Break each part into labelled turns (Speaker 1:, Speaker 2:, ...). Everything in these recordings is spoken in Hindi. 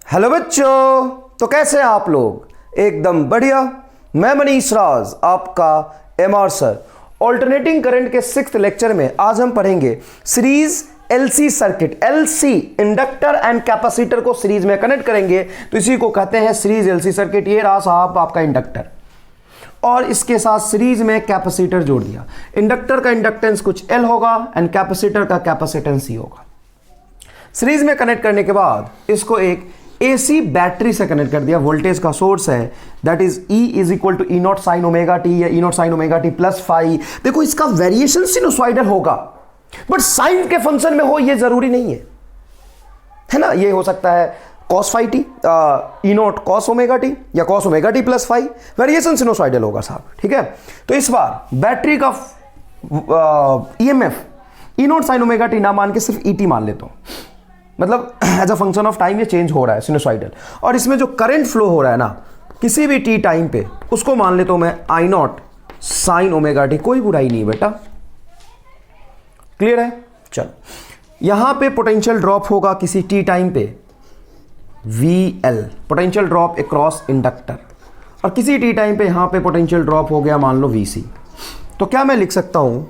Speaker 1: हेलो बच्चों, तो कैसे हैं आप लोग? एकदम बढ़िया। मैं मनीष राज, आपका एमआर सर। ऑल्टरनेटिंग करंट के 6th लेक्चर में आज हम पढ़ेंगे series LC circuit. LC inductor and capacitor को सीरीज में कनेक्ट करेंगे तो इसी को कहते हैं सीरीज एलसी सर्किट। ये रहा साहब आपका इंडक्टर और इसके साथ सीरीज में कैपेसिटर जोड़ दिया। इंडक्टर का इंडक्टेंस कुछ एल होगा एंड कैपेसिटर का कैपेसिटेंस ही होगा। सीरीज में कनेक्ट करने के बाद इसको एक एसी बैटरी से कनेक्ट कर दिया। वोल्टेज का सोर्स है that is E is equal to E naught sine omega T या E naught sine omega T plus phi. देखो इसका वेरिएशन सिनुसॉइडल होगा बट साइन के फंक्शन में हो ये जरूरी नहीं है ना। ये हो सकता है cos phi T, E naught cos omega T या cos omega T plus phi. Variation sinusoidal होगा साहब, ठीक है। तो इस बार बैटरी का EMF E naught sine omega T ना मान के सिर्फ ईटी मान लेता हूं, मतलब as a function of time ये चेंज हो रहा है सिनुसॉइडल। और इसमें जो करंट फ्लो हो रहा है ना किसी भी टी टाइम पे उसको मान लेता हूं मैं आई नॉट साइन ओमेगा टी। कोई बुराई नहीं बेटा, क्लियर है। चलो यहां पे पोटेंशियल ड्रॉप होगा किसी टी टाइम पे VL, potential drop across inductor. और किसी टी टाइम पे यहां पे पोटेंशियल ड्रॉप हो गया मान लो VC। तो क्या मैं लिख सकता हूं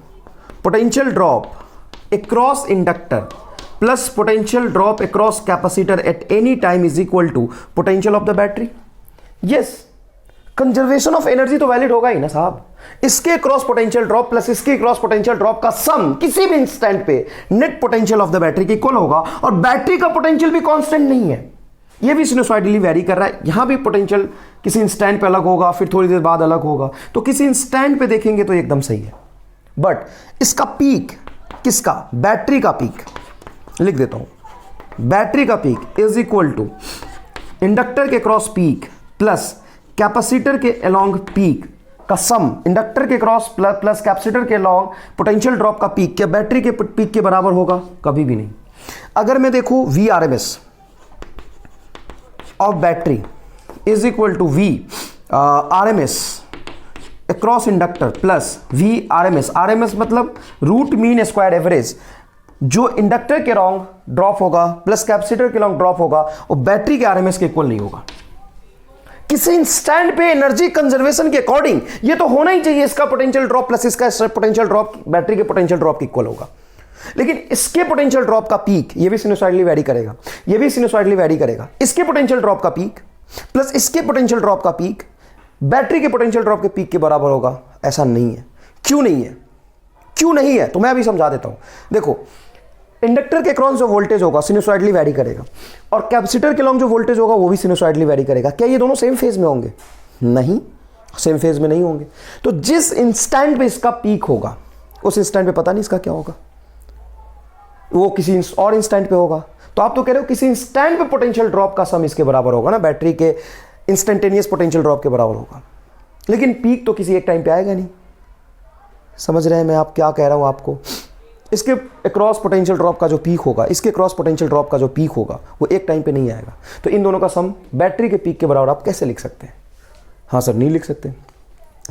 Speaker 1: potential drop across inductor plus potential drop across capacitor at any time is equal to potential of the battery. Yes, conservation of energy तो वैलिड होगा ही ना साहब। इसके क्रॉस पोटेंशियल ड्रॉप प्लस इसके क्रॉस पोटेंशियल ड्रॉप का सम किसी भी इंस्टेंट पे net potential of the battery के इक्वल होगा। और बैटरी का पोटेंशियल भी कांस्टेंट नहीं है, ये भी सिनुसॉइडली वेरी कर रहा है। यहां भी पोटेंशियल किसी इंस्टेंट पे अलग होगा, फिर थोड़ी देर बाद अलग होगा। तो किसी इंस्टेंट पे देखेंगे तो एकदम सही है। बट इसका पीक किसका? बैटरी का पीक लिख देता हूं। बैटरी का peak is equal to inductor के क्रॉस पीक प्लस कैपेसिटर के अलोंग पीक का सम। इंडक्टर के क्रॉस प्लस कैपेसिटर के अलोंग पोटेंशियल ड्रॉप का पीक क्या बैटरी के पीक के बराबर होगा? कभी भी नहीं। अगर मैं देखूं VRMS of battery is equal to VRMS across inductor plus VRMS। RMS मतलब रूट मीन स्क्वायर एवरेज। जो इंडक्टर के लॉन्ग ड्रॉप होगा प्लस कैपेसिटर के लॉन्ग ड्रॉप होगा वो बैटरी के RMS के इक्वल नहीं होगा। किसी इंस्टेंट पे एनर्जी कंजर्वेशन के अकॉर्डिंग ये तो होना ही चाहिए, इसका पोटेंशियल ड्रॉप प्लस इसका पोटेंशियल ड्रॉप बैटरी के पोटेंशियल ड्रॉप के इक्वल होगा। लेकिन इसके पोटेंशियल ड्रॉप का पीक ये भी सिनुसॉइडली वैरी करेगा, ये भी सिनुसॉइडली वैरी करेगा। इसके पोटेंशियल ड्रॉप का पीक प्लस इसके पोटेंशियल ड्रॉप का पीक बैटरी के पोटेंशियल ड्रॉप के पीक के बराबर होगा। ऐसा नहीं है। क्यों नहीं है? क्यों नहीं है तो मैं अभी समझा देता हूं। देखो इंडक्टर के क्रॉस जो वोल्टेज होगा सिनुसॉइडली वैरी करेगा और कैपेसिटर के लॉन्ग जो वोल्टेज होगा वो भी सिनुसॉइडली वैरी करेगा। क्या ये दोनों सेम फेज में होंगे? नहीं, सेम फेज में नहीं होंगे। तो जिस इंस्टेंट पे इसका पीक होगा उस इंस्टेंट पे पता नहीं इसका क्या होगा, वो किसी और इंस्टेंट पे होगा। तो आप तो कह रहे हो किसी इंस्टेंट पे पोटेंशियल ड्रॉप का सम इसके बराबर होगा ना, बैटरी के इंस्टेंटेनियस पोटेंशियल ड्रॉप के बराबर होगा। लेकिन पीक तो किसी एक टाइम पे आएगा नहीं। समझ रहे हैं मैं आप क्या कह रहा हूं आपको? इसके क्रॉस पोटेंशियल ड्रॉप का जो पीक होगा, इसके क्रॉस पोटेंशियल ड्रॉप का जो पीक होगा वो एक टाइम पे नहीं आएगा। तो इन दोनों का सम बैटरी के पीक के बराबर आप कैसे लिख सकते हैं? हाँ सर, नहीं लिख सकते।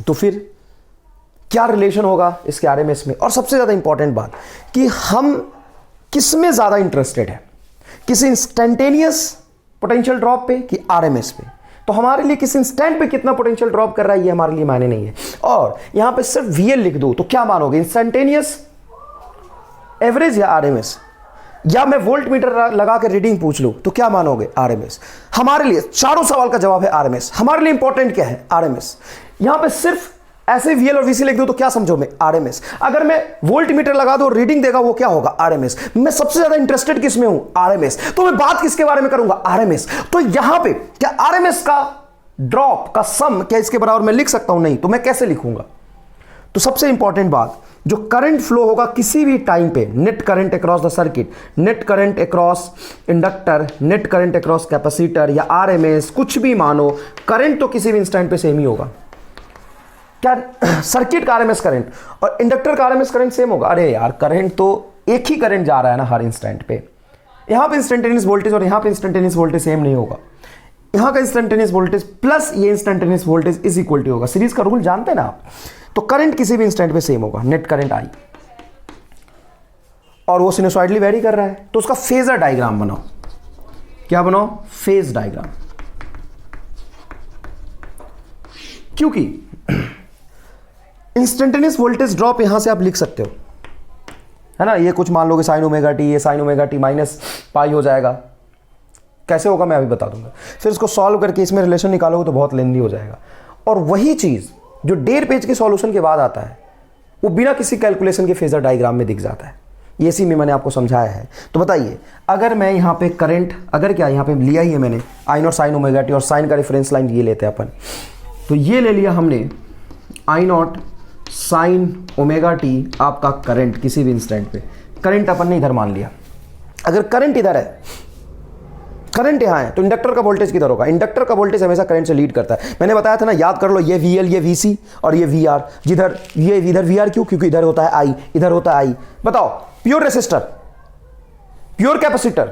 Speaker 1: तो फिर क्या रिलेशन होगा इसके RMS में? और सबसे ज्यादा इंपॉर्टेंट बात कि हम किस में ज्यादा इंटरेस्टेड है, किसी इंस्टेंटेनियस पोटेंशियल ड्रॉप पे कि RMS पे? तो हमारे लिए किस इंस्टेंट पे कितना पोटेंशियल ड्रॉप कर रहा है ये हमारे लिए मायने नहीं है। और यहां पे सिर्फ VL लिख दो तो क्या मानोगे? इंस्टेंटेनियस एवरेज या RMS? या मैं वोल्ट मीटर लगा के रीडिंग पूछ लूं तो क्या मानोगे? RMS। हमारे लिए चारों सवाल का जवाब है RMS। हमारे लिए इंपॉर्टेंट क्या है? RMS। यहां पे सिर्फ ऐसे VL और VC लिख दो तो क्या समझो मैं? RMS। अगर मैं वोल्ट मीटर लगा दो रीडिंग देगा वो क्या होगा? RMS। मैं सबसे ज्यादा इंटरेस्टेड किस में हूं? RMS। तो मैं बात किसके बारे में करूंगा? RMS। तो यहां पे क्या RMS का ड्रॉप का सम क्या इसके बराबर मैं लिख सकता हूं? नहीं। तो मैं कैसे लिखूंगा? तो सबसे इंपॉर्टेंट बात, जो करंट फ्लो होगा किसी भी टाइम पे, net current across the circuit, net current across inductor, net current across capacitor या RMS, कुछ भी मानो, करंट तो किसी भी इंस्टेंट पे सेम ही होगा। क्या सर्किट का RMS करंट और इंडक्टर का RMS करंट सेम होगा? अरे यार, करंट तो एक ही करंट जा रहा है ना हर इंस्टेंट पे। यहां पे इंस्टेंटेनियस वोल्टेज और यहां पे इंस्टेंटेनियस वोल्टेज सेम नहीं होगा। यहां का इंस्टेंटेनियस वोल्टेज प्लस ये instantaneous voltage is equal to होगा। सीरीज का रूल जानते हैं ना आप। तो करंट किसी भी इंस्टेंट पे सेम होगा, नेट करंट I। और वो सिनुसॉइडली वेरी कर रहा है तो उसका फेजर डायग्राम बनाओ। क्या बनाओ, फेज डायग्राम। क्योंकि इंस्टेंटेनियस वोल्टेज ड्रॉप यहां से आप लिख सकते हो, है ना, ये कुछ मान लो कि साइन ओमेगा टी, ये sign omega T minus pi हो जाएगा। कैसे होगा मैं अभी बता दूंगा। फिर इसको सॉल्व करके इसमें रिलेशन निकालोगे तो बहुत लेंदी हो जाएगा। और वही चीज जो 1.5 पेज के सॉल्यूशन के बाद आता है वो बिना किसी कैलकुलेशन के फेजर डायग्राम में दिख जाता है। ये इसी में मैंने आपको समझाया है। तो बताइए, अगर मैं यहाँ पे करंट, अगर क्या यहाँ पे लिया ही है मैंने आई नॉट साइन ओमेगा टी, और साइन का रेफरेंस लाइन ये लेते हैं अपन, तो ये ले लिया हमने आई नॉट साइन ओमेगा टी आपका करंट किसी भी इंस्टेंट पे। करंट अपन ने इधर मान लिया। अगर करंट इधर है, करंट यहाँ है, तो इंडक्टर का वोल्टेज किधर होगा? इंडक्टर का वोल्टेज हमेशा करंट से लीड करता है। मैंने बताया था ना, याद कर लो, ये VL, ये VC और ये VR। जिधर ये इधर VR क्यों? क्योंकि इधर होता है I, इधर होता है I। बताओ, pure resistor, pure capacitor,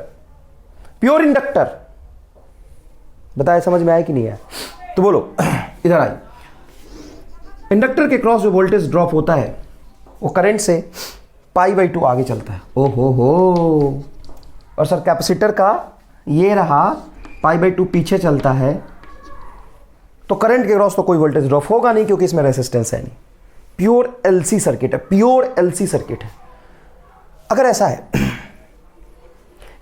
Speaker 1: pure inductor, बताया समझ में आया कि नहीं आया? तो बोलो इधर आई। इंडक्टर के क्रॉस जो वोल्टेज ड्रॉप होता है वो करंट से π/2 आगे चलता है। ओ हो। और सर कैपेसिटर का ये रहा π/2 पीछे चलता है, तो करंट के क्रॉस तो कोई वोल्टेज ड्रॉप होगा नहीं क्योंकि इसमें रेजिस्टेंस है नहीं। प्योर LC सर्किट है, प्योर LC सर्किट है। अगर ऐसा है,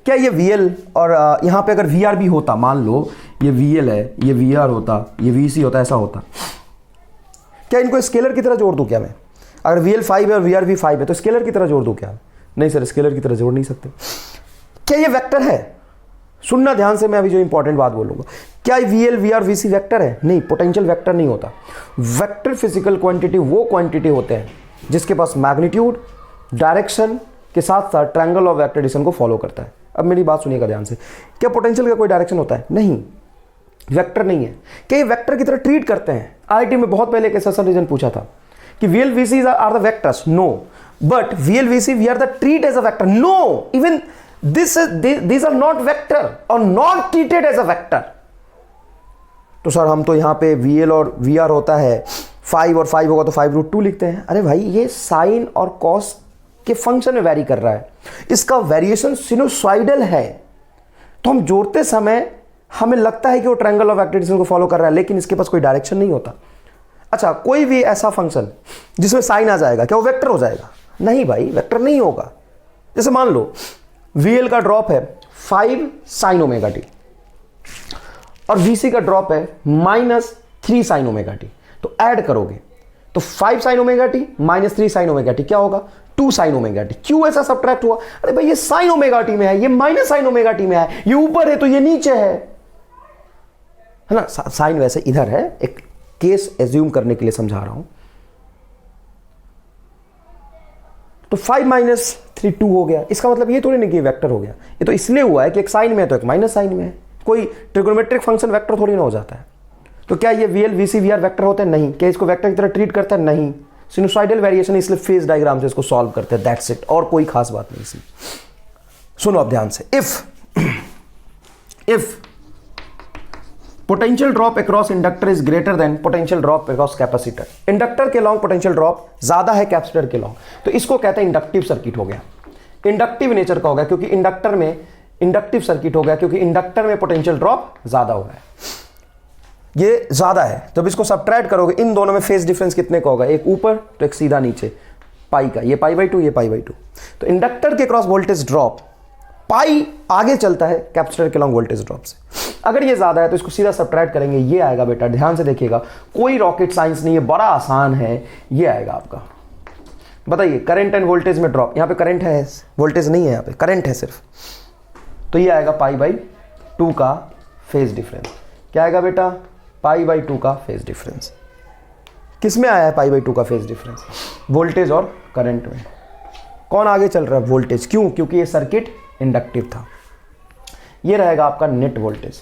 Speaker 1: क्या ये VL और यहां पे अगर VR भी होता, मान लो ये VL है, ये VR होता, ये VC होता, ऐसा होता, क्या इनको स्केलर की तरह जोड़ दूं क्या मैं? अगर VL 5 है और VR भी 5 है तो स्केलर की तरह जोड़ दूं क्या? नहीं सर, स्केलर की तरह जोड़ नहीं सकते। क्या ये वेक्टर है? सुनना ध्यान से, मैं अभी जो इंपॉर्टेंट बात बोलूंगा। क्या VL, VR, VC वेक्टर है? नहीं, पोटेंशियल वेक्टर नहीं होता। वेक्टर फिजिकल क्वांटिटी वो क्वांटिटी होते हैं जिसके पास मैग्नीट्यूड, डायरेक्शन के साथ साथ ट्रायंगल ऑफ वेक्टर एडिशन को फॉलो करता है। अब मेरी बात सुनिएगा ध्यान से। क्या पोटेंशियल का कोई डायरेक्शन होता है? नहीं, वेक्टर नहीं है। क्या ये वेक्टर की तरह ट्रीट करते हैं? IIT में बहुत पहले एक एसएसएल रीजन पूछा था कि VL, VC are the vectors. No, but VL, VC we are the treat as a vector. No, even these are not vector or not treated as a vector। तो सर हम तो यहां पे VL और VR होता है 5 और 5 होगा तो 5√2 लिखते हैं। अरे भाई, ये साइन और कॉस के फंक्शन में वैरी कर रहा है, इसका वेरिएशन सिनुसॉइडल है। तो हम जोड़ते समय हमें लगता है कि वो ट्रायंगल ऑफ वेक्टर एडिशन को फॉलो कर रहा है, लेकिन इसके पास कोई डायरेक्शन नहीं होता। अच्छा, कोई भी ऐसा फंक्शन जिसमें साइन आ जाएगा, क्या वो वेक्टर हो जाएगा? नहीं भाई, वेक्टर नहीं होगा। जैसे मान लो VL का ड्रॉप है 5 साइन ओमेगा टी और VC का ड्रॉप है -3 साइन ओमेगा टी। तो ऐड करोगे तो 5 sine omega T -3 sign omega t क्या होगा? 2 साइन ओमेगा टी। क्यों ऐसा सब्ट्रैक्ट हुआ? अरे भाई, ये साइन ओमेगा टी में है, ये माइनस साइन ओमेगा टी में है, ये ऊपर है तो ये नीचे है ना। साइन वैसे इधर है, एक केस एज्यूम करने के लिए समझा रहा हूं। तो 5 - 3 2 हो गया। इसका मतलब ये थोड़ी नहीं कि वेक्टर हो गया, ये तो इसलिए हुआ है कि एक साइन में है तो एक माइनस साइन में है। कोई ट्रिगोनोमेट्रिक फंक्शन वेक्टर थोड़ी ना हो जाता है। तो क्या ये VL, VC, VR वेक्टर होते हैं? नहीं। क्या इसको वेक्टर की तरह ट्रीट करता है? नहीं। सिनुसॉइडल वेरिएशन, इसलिए फेज डायग्राम से इसको सॉल्व करते हैं, दैट्स इट। और कोई खास बात नहीं इसमें। सुनो अब ध्यान से। If potential drop across inductor is greater then potential drop across capacitor. Inductor के लॉन्ग पोटेंशियल ड्रॉप ज्यादा है कैपेसिटर के लॉन्ग, तो इसको कहते हैं इंडक्टिव सर्किट हो गया। इंडक्टिव नेचर का हो गया क्योंकि इंडक्टर में इंडक्टिव सर्किट हो गया क्योंकि इंडक्टर में पोटेंशियल ड्रॉप ज्यादा हो रहा है, ये ज्यादा है। जब इसको सब्ट्रैक्ट करोगे, इन दोनों में फेज डिफरेंस कितने का होगा? एक ऊपर तो एक सीधा नीचे, पाई का। ये π/2, ये π/2। तो इंडक्टर के क्रॉस वोल्टेज ड्रॉप पाई आगे चलता है कैपेसिटर के लॉन्ग वोल्टेज ड्रॉप से। अगर ये ज्यादा है तो इसको सीधा सब्ट्रैक्ट करेंगे, ये आएगा बेटा। ध्यान से देखिएगा, कोई रॉकेट साइंस नहीं है, बड़ा आसान है। ये आएगा आपका, बताइए, करंट एंड वोल्टेज में ड्रॉप। यहां पे करंट है, वोल्टेज नहीं है, यहां पे करंट है सिर्फ। तो ये आएगा π/2 का फेज डिफरेंस। क्या आएगा बेटा? π/2 का फेज डिफरेंस। किस में आया है π/2 का फेज डिफरेंस? वोल्टेज और करंट में। कौन आगे चल रहा है? वोल्टेज। क्यों? क्योंकि ये सर्किट इंडक्टिव था। ये रहेगा आपका नेट वोल्टेज।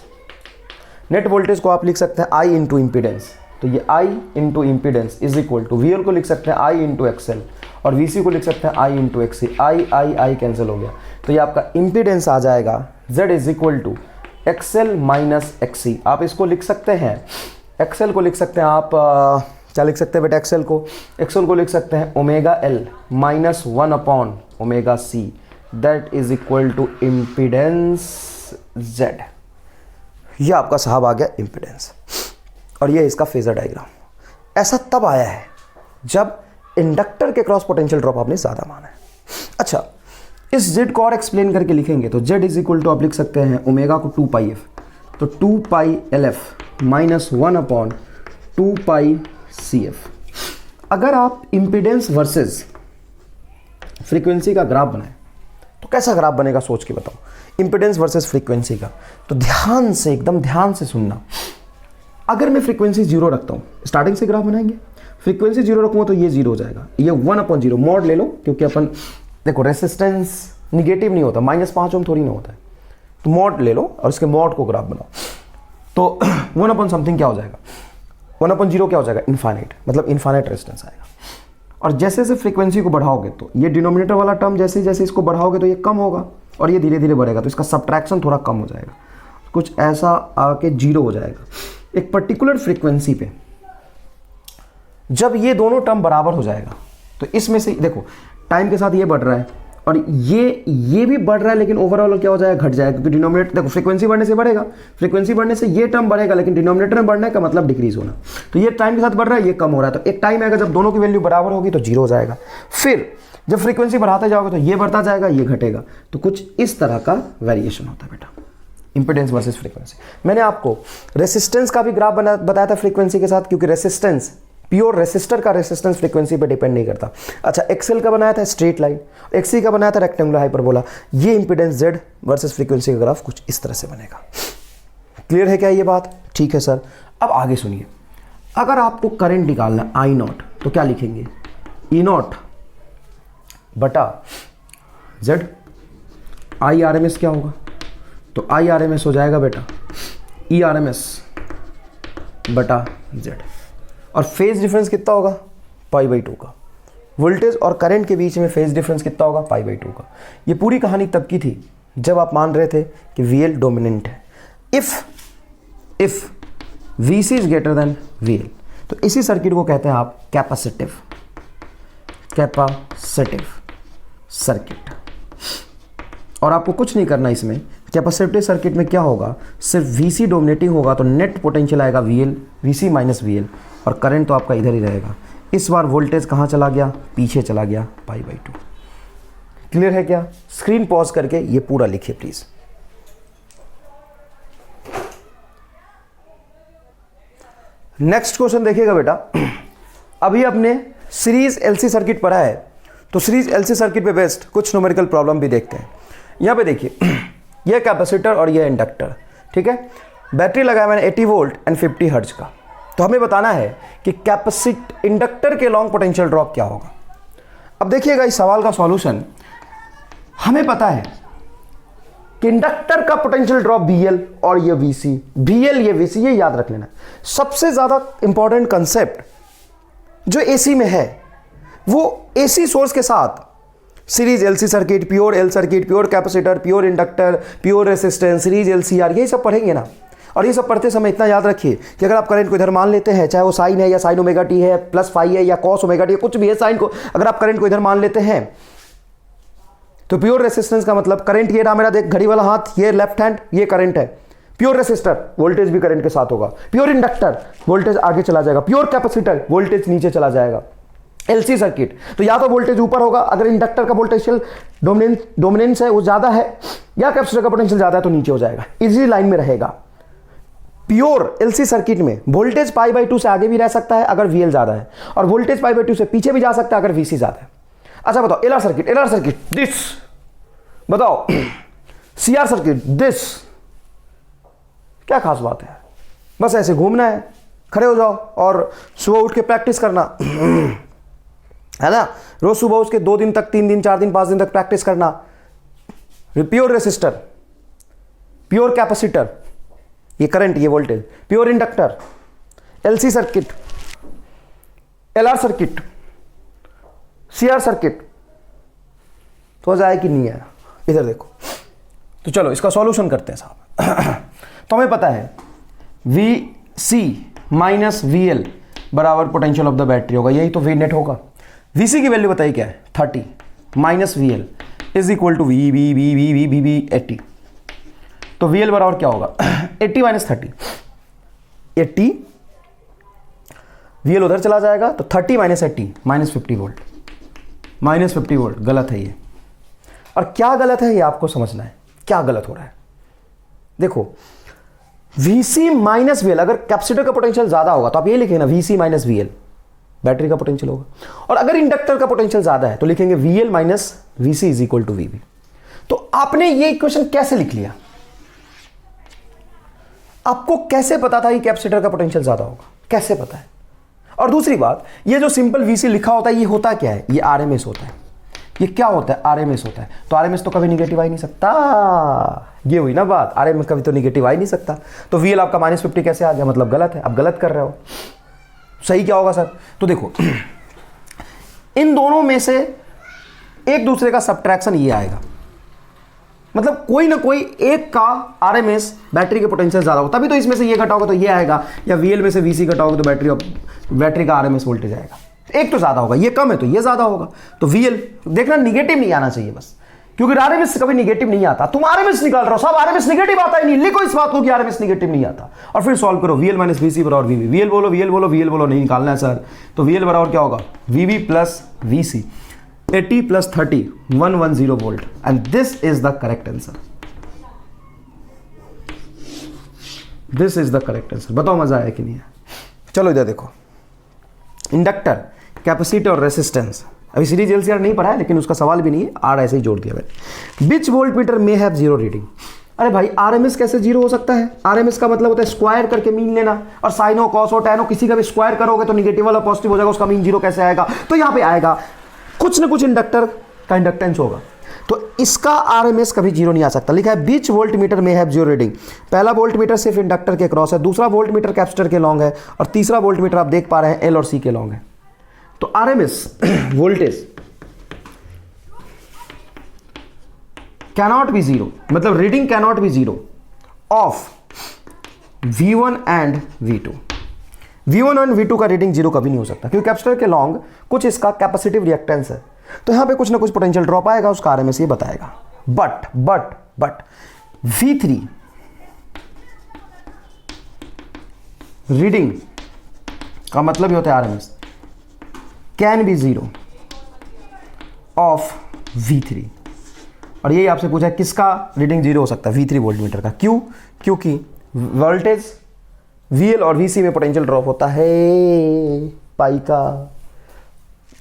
Speaker 1: नेट वोल्टेज को आप लिख सकते हैं I इंटू इम्पीडेंस। तो ये I into impedance is equal to VL को लिख सकते हैं I इंटू XL और VC को लिख सकते हैं I into XC। I cancel हो गया, तो ये आपका इम्पीडेंस आ जाएगा Z is equal to XL minus XC। आप इसको लिख सकते हैं, XL को लिख सकते हैं आप क्या लिख सकते हैं बेटा? XL को लिख सकते हैं ओमेगा L माइनस 1/ओमेगा C, that is equal to impedance Z, यह आपका साहब आ गया इम्पिडेंस, और यह इसका फेजर डायग्राम। ऐसा तब आया है जब इंडक्टर के क्रॉस पोटेंशियल ड्रॉप आपने ज़्यादा माना है। अच्छा, इस Z को और एक्सप्लेन करके लिखेंगे तो Z इज इक्वल टू आप लिख सकते हैं ओमेगा को 2 पाई एफ, तो 2 पाई LF माइनस 1/2 पाई CF। अगर आप इम्पिडेंस वर्सेस फ्रीक्वेंसी का ग्राफ बनाएं तो कैसा ग्राफ बनेगा सोच के बताओ। इम्पिडेंस वर्सेस फ्रीक्वेंसी का, तो ध्यान से, एकदम ध्यान से सुनना। अगर मैं फ्रीक्वेंसी 0 रखता हूँ, स्टार्टिंग से ग्राफ बनाएंगे, फ्रीक्वेंसी 0 रखूँगा तो ये 0 हो जाएगा, ये 1/0 मॉड ले लो, क्योंकि अपन देखो रेसिस्टेंस निगेटिव नहीं होता, -5 ओम थोड़ी ना होता है, तो मॉड ले लो और इसके मॉड को ग्राफ बनाओ, तो 1/something क्या हो जाएगा, 1/0 क्या हो जाएगा, इन्फाइनाइट, मतलब इन्फाइनाइट रेजिस्टेंस आएगा। और जैसे जैसे फ्रीक्वेंसी को बढ़ाओगे तो ये डिनोमिनेटर वाला टर्म जैसे जैसे इसको बढ़ाओगे तो ये कम होगा और ये धीरे धीरे बढ़ेगा, तो इसका सब्ट्रैक्शन थोड़ा कम हो जाएगा, कुछ ऐसा आके 0 हो जाएगा। एक पर्टिकुलर फ्रीक्वेंसी पे जब ये दोनों टर्म बराबर हो जाएगा तो इसमें से देखो टाइम के साथ ये बढ़ रहा है और ये भी बढ़ रहा है, लेकिन ओवरऑल क्या हो जाएगा, घट जाएगा, क्योंकि डिनोमिनेटर देखो फ्रीक्वेंसी बढ़ने से बढ़ेगा, फ्रीक्वेंसी बढ़ने से ये टर्म बढ़ेगा, लेकिन डिनोमिनेटर में बढ़ने का मतलब डिक्रीज होना, तो ये टाइम के साथ बढ़ रहा है, ये कम हो रहा है, तो एक टाइम आएगा जब दोनों की वैल्यू बराबर होगी तो 0 हो जाएगा। फिर जब फ्रीक्वेंसी बढ़ाते जाओगे तो ये बढ़ता जाएगा, ये घटेगा, तो कुछ इस तरह का वेरिएशन होता है बेटा, इंपेडेंस वर्सेस फ्रीक्वेंसी। मैंने आपको रेसिस्टेंस का भी ग्राफ बताया था फ्रीक्वेंसी के साथ, क्योंकि रेसिस्टेंस, प्योर रेसिस्टर का रेसिस्टेंस फ्रीक्वेंसी पे डिपेंड नहीं करता। अच्छा, एक्सेल का बनाया था स्ट्रेट लाइन, एक्सी का बनाया था रेक्टेंगुलर हाइपरबोला। ये इंपेडेंस जेड वर्सेस फ्रीक्वेंसी का ग्राफ कुछ इस तरह से बनेगा। क्लियर है क्या ये बात? ठीक है सर। अब आगे सुनिए, अगर आपको करंट निकालना आई नॉट तो क्या लिखेंगे, ई नॉट बटा Z. I R M S क्या होगा, तो आई आर एम एस हो जाएगा बेटा ई आर एम एस बटा जेड। और फेज डिफरेंस कितना होगा, π/2 का। वोल्टेज और करंट के बीच में फेज डिफरेंस कितना होगा, π/2 का। ये पूरी कहानी तब की थी जब आप मान रहे थे कि VL डोमिनेंट है। If VC is greater then VL, तो इसी सर्किट को कहते हैं आप कैपेसिटिव सर्किट। और आपको कुछ नहीं करना इसमें, कैपेसिटिव सर्किट में क्या होगा, सिर्फ VC डोमिनेटिंग होगा तो नेट पोटेंशियल आएगा VC माइनस VL, और करंट तो आपका इधर ही रहेगा। इस बार वोल्टेज कहाँ चला गया, पीछे चला गया, π/2। क्लियर है क्या? स्क्रीन पॉज करके ये पूरा लिखिए प्लीज। नेक्स्ट क्वेश्चन देखिएगा बेटा। अभी अपने सीरीज LC सर्किट पढ़ा है, तो सीरीज LC सर्किट पे बेस्ड कुछ न्यूमेरिकल प्रॉब्लम भी देखते हैं। यहां पे देखिए, ये कैपेसिटर और ये इंडक्टर, ठीक है। बैटरी लगाया मैंने 80 वोल्ट एंड 50 हर्ट्ज का। तो हमें बताना है कि इंडक्टर के लॉन्ग पोटेंशियल ड्रॉप क्या होगा। अब देखिएगा इस सवाल का सॉल्यूशन, हमें पता है कि इंडक्टर का पोटेंशियल ड्रॉप VL और ये VC, VL ये VC, ये याद रख लेना। सबसे ज्यादा इंपॉर्टेंट कंसेप्ट जो AC में है वो AC सोर्स के साथ series LC circuit, pure L circuit, pure capacitor, pure inductor, pure resistance, series LCR, यही सब पढ़ेंगे ना। और ये सब पढ़ते समय इतना याद रखिए कि अगर आप करंट को इधर मान लेते हैं, चाहे वो साइन है या साइन ओमेगा टी है, प्लस फाई है या कॉस ओमेगा टी है, कुछ भी है, साइन को अगर आप करंट को इधर मान लेते हैं तो प्योर रेसिस्टेंस का मतलब करंट ये रहा मेरा, देख घड़ी वाला हाथ, ये लेफ्ट हैंड, ये करंट है। प्योर रेसिस्टर वोल्टेज भी करंट के साथ होगा। प्योर इंडक्टर वोल्टेज आगे चला जाएगा। प्योर कैपेसिटर वोल्टेज नीचे चला जाएगा। LC सर्किट तो या तो वोल्टेज ऊपर होगा अगर इंडक्टर का पोटेंशियल डोमिनेंस है वो ज्यादा है, या कैपेसिटर का पोटेंशियल ज्यादा है तो नीचे हो जाएगा, इसी लाइन में रहेगा। प्योर LC सर्किट में वोल्टेज π/2 से आगे भी रह सकता है अगर VL ज्यादा है, और वोल्टेज π/2 से पीछे भी जा सकता है अगर VC ज्यादा है। अच्छा बताओ, LR सर्किट दिस, बताओ CR सर्किट दिस, क्या खास बात है? बस ऐसे घूमना है, खड़े हो जाओ और सुबह उठ के प्रैक्टिस करना है ना। रोज सुबह उसके 2 दिन तक, 3 दिन, 4 दिन, 5 दिन तक प्रैक्टिस करना। प्योर रेसिस्टर, प्योर कैपेसिटर, ये करंट, ये voltage, pure inductor, LC circuit, LR circuit, CR circuit, तो जाए कि नहीं आया? इधर देखो। तो चलो इसका सॉल्यूशन करते हैं साहब। तो हमें पता है VC माइनस VL बराबर पोटेंशियल ऑफ द बैटरी होगा, यही तो V नेट होगा। VC की वैल्यू बताइए क्या है, 30 minus VL is equal to V 80। तो वी एल बराबर क्या होगा 80 माइनस 30, 80 वी एल उधर चला जाएगा तो 30 minus 80 minus 50 volt, minus 50 volt गलत है ये। और क्या गलत है ये आपको समझना है, क्या गलत हो रहा है। देखो Vc माइनस वी एल, अगर कैपेसिटर का पोटेंशियल ज्यादा होगा तो आप ये लिखेंगे ना Vc minus V L, battery का पोटेंशियल होगा। और अगर इंडक्टर का पोटेंशियल ज्यादा है तो लिखेंगे V L minus V C is equal to V B. तो आपने ये इक्वेशन कैसे लिख लिया, आपको कैसे पता था कि कैपेसिटर का पोटेंशियल ज्यादा होगा, कैसे पता है। और दूसरी बात, ये जो सिंपल वीसी लिखा होता है ये होता क्या है, ये आरएमएस होता है। ये क्या होता है, आरएमएस होता है। तो आरएमएस तो कभी निगेटिव आ ही नहीं सकता, ये हुई ना बात, आरएमएस कभी तो निगेटिव आ ही नहीं सकता। तो वीएल आपका माइनस 50 कैसे आ गया, मतलब गलत है, आप गलत कर रहे हो। सही क्या होगा सर, तो देखो इन दोनों में से एक दूसरे का सब्ट्रैक्शन ये आएगा, मतलब कोई ना कोई एक का आरएमएस बैटरी के पोटेंशियल ज्यादा होगा, तभी तो इसमें से ये घटाओगे तो ये आएगा, या वीएल में से वीसी घटाओगे तो बैटरी का आरएमएस वोल्टेज आएगा। एक तो ज्यादा होगा, ये कम है तो ये ज्यादा होगा। तो वीएल देखना निगेटिव नहीं आना चाहिए बस, क्योंकि आरएमएस कभी निगेटिव नहीं आता। तुम आरएमएस निकाल रहे हो, सब आरएमएस निगेटिव आता ही नहीं, लिखो इस बात को कि आरएमएस निगेटिव नहीं आता और फिर सॉल्व करो। वीएल माइनस वीसी बराबर वीवी, वीएल बोलो वीएल बोलो वीएल बोलो, नहीं निकालना है सर। तो वीएल बराबर क्या होगा, VV plus VC, 80 plus 30 110 volt, and this is the correct answer. This is the correct answer. बताओ मजा आया कि नहीं है। चलो इधर देखो, इंडक्टर, कैपेसिटर और रेसिस्टेंस। अभी सीरीज एलसीआर नहीं पढ़ा है लेकिन उसका सवाल भी नहीं है, आर ऐसे ही जोड़ दिया मैंने। विच वोल्ट मीटर में हैव जीरो रीडिंग। अरे भाई आरएमएस कैसे जीरो हो सकता है, आरएमएस का मतलब होता है स्क्वायर करके मीन लेना, और साइन हो कॉस हो टैन हो किसी का भी स्क्वायर करोगे तो निगेटिव वाला पॉजिटिव हो जाएगा, उसका मीन जीरो कैसे आएगा। तो यहां पे आएगा कुछ ना कुछ इंडक्टर का इंडक्टेंस होगा, तो इसका आरएमएस कभी जीरो नहीं आ सकता। लिखा है बीच वोल्ट मीटर में हैव जीरो रीडिंग। पहला वोल्ट मीटर सिर्फ इंडक्टर के क्रॉस है, दूसरा वोल्ट मीटर कैपेसिटर के लॉन्ग है, और तीसरा वोल्ट मीटर आप देख पा रहे हैं एल और सी के लॉन्ग है। तो RMS voltage cannot be zero, मतलब reading cannot be zero of V1 and V2। V1 and V2 का रीडिंग जीरो कभी नहीं हो सकता, क्योंकि कैपेसिटर के लॉन्ग कुछ इसका कैपेसिटिव रिएक्टेंस है, तो यहां पे कुछ ना कुछ पोटेंशियल ड्रॉप आएगा, उसका आरएमएस ये बताएगा। बट V3 रीडिंग का मतलब ही होता है RMS can be zero of V3, और यही आपसे पूछा है किसका रीडिंग जीरो हो सकता है, V3 वोल्ट मीटर का। क्यों, क्योंकि वोल्टेज VL और VC में पोटेंशियल ड्रॉप होता है पाई का,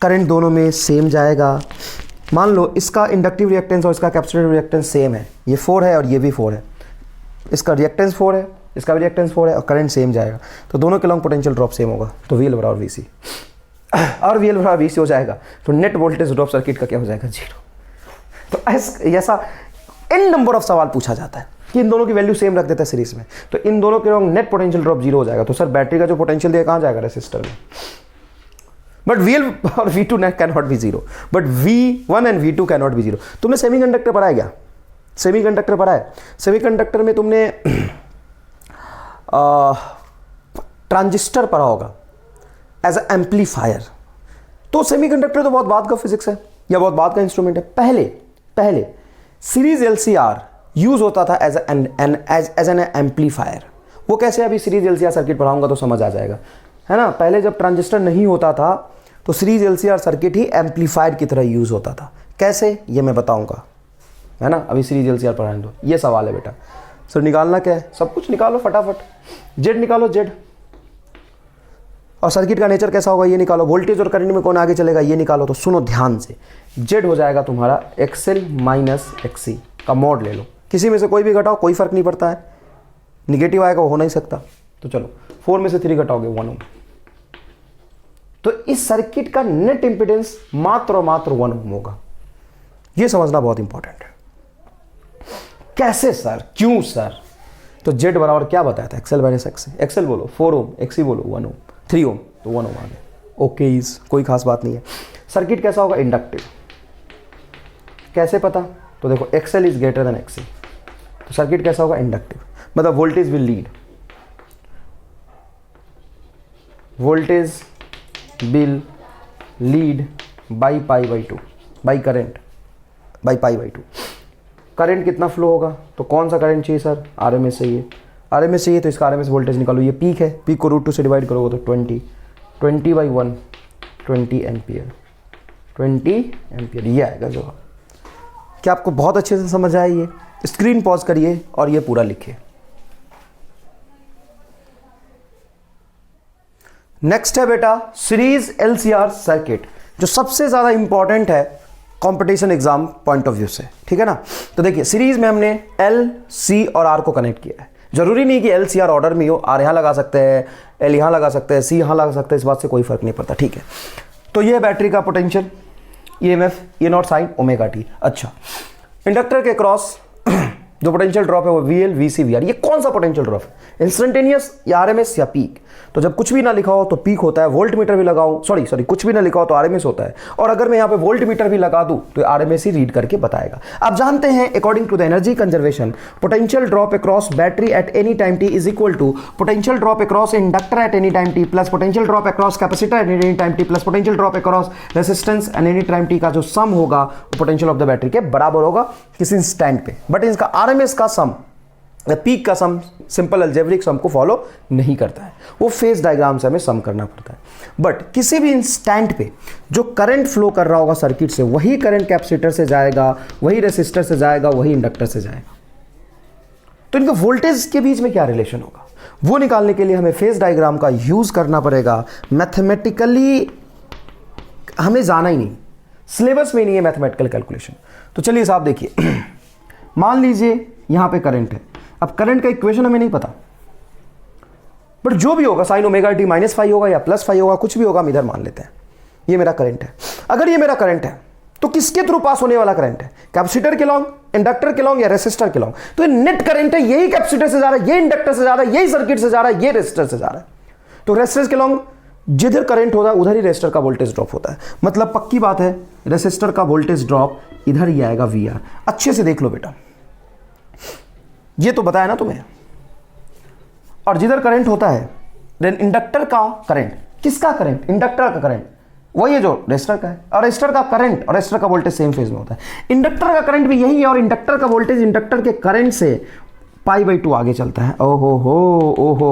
Speaker 1: करंट दोनों में सेम जाएगा। मान लो इसका इंडक्टिव रिएक्टेंस और इसका कैपेसिटिव रिएक्टेंस सेम है, ये 4 है और ये भी 4 है, इसका रिएक्टेंस 4 है, इसका भी रिएक्टेंस 4 है, और करंट सेम जाएगा, तो दोनों के लॉन्ग पोटेंशियल ड्रॉप सेम होगा। तो VL बराबर VC और VL बराबर VC हो जाएगा, तो नेट वोल्टेज ड्रॉप सर्किट का क्या हो जाएगा, जीरो। तो ऐसा इन नंबर ऑफ सवाल पूछा जाता है कि इन दोनों की वैल्यू सेम रख देता है सीरीज में, तो इन दोनों के long net potential drop zero हो जाएगा। तो सर बैटरी का जो पोटेंशियल दिया कहां जाएगा, रेसिस्टर में। बट VL और V2 can not be zero, but V1 and V2 can not be zero. तुमने सेमीकंडक्टर पढ़ा है क्या, सेमीकंडक्टर पढ़ा है। सेमीकंडक्टर में तुमने ट्रांजिस्टर पढ़ा होगा एज अ एम्पलीफायर। तो सेमीकंडक्टर तो बहुत बाद का फिजिक्स है या बहुत बाद का इंस्ट्रूमेंट है। पहले सीरीज एलसीआर यूज होता था एज एन एम्पलीफायर। वो कैसे, अभी सीरीज एलसीआर सर्किट पढ़ाऊंगा तो समझ आ जाएगा, है ना। पहले जब ट्रांजिस्टर नहीं होता था तो सीरीज एलसीआर सर्किट ही एम्पलीफायर की तरह यूज होता था। कैसे, ये मैं बताऊंगा, है ना। अभी सीरीज एलसीआर पढ़ाने दो। ये सवाल है बेटा, सर निकालना क्या है, सब कुछ निकालो फटाफट। जेड निकालो, जेड, और सर्किट का नेचर कैसा होगा ये निकालो। वोल्टेज और करंट में कौन आगे चलेगा ये निकालो। तो सुनो ध्यान से, जेड हो जाएगा तुम्हारा एक्सएल माइनस एक्सी का मॉड ले लो, किसी में से कोई भी घटाओ कोई फर्क नहीं पड़ता है, निगेटिव आएगा वो हो नहीं सकता। तो चलो 4 में से 3 घटाओगे 1 ओम। तो इस सर्किट का नेट इंपीडेंस मात्र और मात्र 1 ओम होगा। ये समझना बहुत इंपॉर्टेंट है। कैसे सर, क्यों सर। तो जेड बराबर क्या बताया था, एक्सएल माइनस एक्सी। एक्सएल बोलो 4 ओम, एक्सी बोलो 1 ओम, 3 ओम तो 1 ओम आ गया। ओके, कोई खास बात नहीं है। सर्किट कैसा होगा, इंडक्टिव। कैसे पता, तो देखो XL is greater than XC, तो सर्किट कैसा होगा, इंडक्टिव। मतलब voltage will lead, voltage will lead by pi by 2, by current by pi by 2। Current कितना फ्लो होगा, तो कौन सा करंट चाहिए सर, आरएमएस चाहिए। आरएमएस चाहिए तो इसका आरएमएस वोल्टेज निकालो, ये पीक है, पीक को √2 से डिवाइड करोगे तो 20/1 20 एम्पियर, 20 एम्पियर, ये आएगा जवाब। क्या आपको बहुत अच्छे से समझ आया? ये स्क्रीन पॉज करिए और ये पूरा लिखिए। नेक्स्ट है बेटा सीरीज एलसीआर सर्किट, जो सबसे ज्यादा इंपॉर्टेंट है competition exam point of view से, ठीक है ना। तो देखिए सीरीज में हमने एल, सी और आर को कनेक्ट किया है। जरूरी नहीं कि एल सी आर ऑर्डर में हो, आर यहां लगा सकते हैं, एल यहां लगा सकते हैं, सी यहां लगा सकते हैं, इस बात से कोई फर्क नहीं पड़ता, ठीक है। तो ये बैटरी का potential EMF E0 sign omega T. अच्छा, इंडक्टर के क्रॉस जो पोटेंशियल ड्रॉप है वो VL, VC, VR। ये कौन सा पोटेंशियल ड्रॉप है, इंस्टेंटेनियस या आरएमएस या पीक? तो जब कुछ भी ना लिखा हो तो पीक होता है, वोल्ट मीटर भी लगाऊं, सॉरी कुछ भी ना लिखा हो तो आरएमएस होता है, और अगर मैं यहाँ पे वोल्ट मीटर भी लगा दूं तो आरएमएस ही रीड करके बताएगा। आप जानते हैं according to the energy conservation, potential drop across battery at any time t is equal to potential drop across inductor at any time t plus potential drop across capacitor at any time t plus potential drop across resistance at any time t का जो सम होगा वो पोटेंशियल ऑफ द बैटरी के बराबर होगा किसी इंस्टेंट पे। बट इसका आरएमएस का सम, पीक का सम सिंपल अलजेब्रिक सम को फॉलो नहीं करता है, वो फेज डायग्राम से हमें सम करना पड़ता है। बट किसी भी इंस्टेंट पे जो करंट फ्लो कर रहा होगा सर्किट से, वही करंट कैपेसिटर से जाएगा, वही रेसिस्टर से जाएगा, वही इंडक्टर से जाएगा। तो इनका वोल्टेज के बीच में क्या रिलेशन होगा, वो निकालने के लिए हमें फेज डायग्राम का यूज करना पड़ेगा। मैथमेटिकली हमें जाना ही नहीं, सिलेबस में नहीं है मैथमेटिकल कैलकुलेशन। तो चलिए साहब देखिए, मान लीजिए यहां पे करंट है। अब करंट का इक्वेशन हमें नहीं पता, बट जो भी होगा साइन ओमेगा टी -5 होगा या +5 होगा, कुछ भी होगा, हम इधर मान लेते हैं ये मेरा करंट है। अगर ये मेरा करंट है तो किसके थ्रू पास होने वाला करंट है, कैपेसिटर के लॉन्ग, इंडक्टर के लॉन्ग या रेसिस्टर के लॉन्ग? तो ये नेट करंट है, यही कैपेसिटर से जा रहा है, ये इंडक्टर से जा रहा है, यही सर्किट से जा रहा है, ये रेसिस्टर से जा रहा है। तो रेसिस्टर के लॉन्ग जिधर करंट होता है उधर ही रेसिस्टर का वोल्टेज ड्रॉप होता है। मतलब पक्की बात है, रेसिस्टर का वोल्टेज ड्रॉप इधर ही आएगा VR। अच्छे से देख लो बेटा, ये तो बताया ना तुम्हें। और जिधर करंट होता है देन इंडक्टर का करंट, किसका करंट, इंडक्टर का करंट, वही है जो रेजिस्टर का है। और रेजिस्टर का करंट और रेजिस्टर का वोल्टेज सेम फेज में होता है। इंडक्टर का करंट भी यही है और इंडक्टर का वोल्टेज इंडक्टर के करंट से π/2 आगे चलता है। ओहो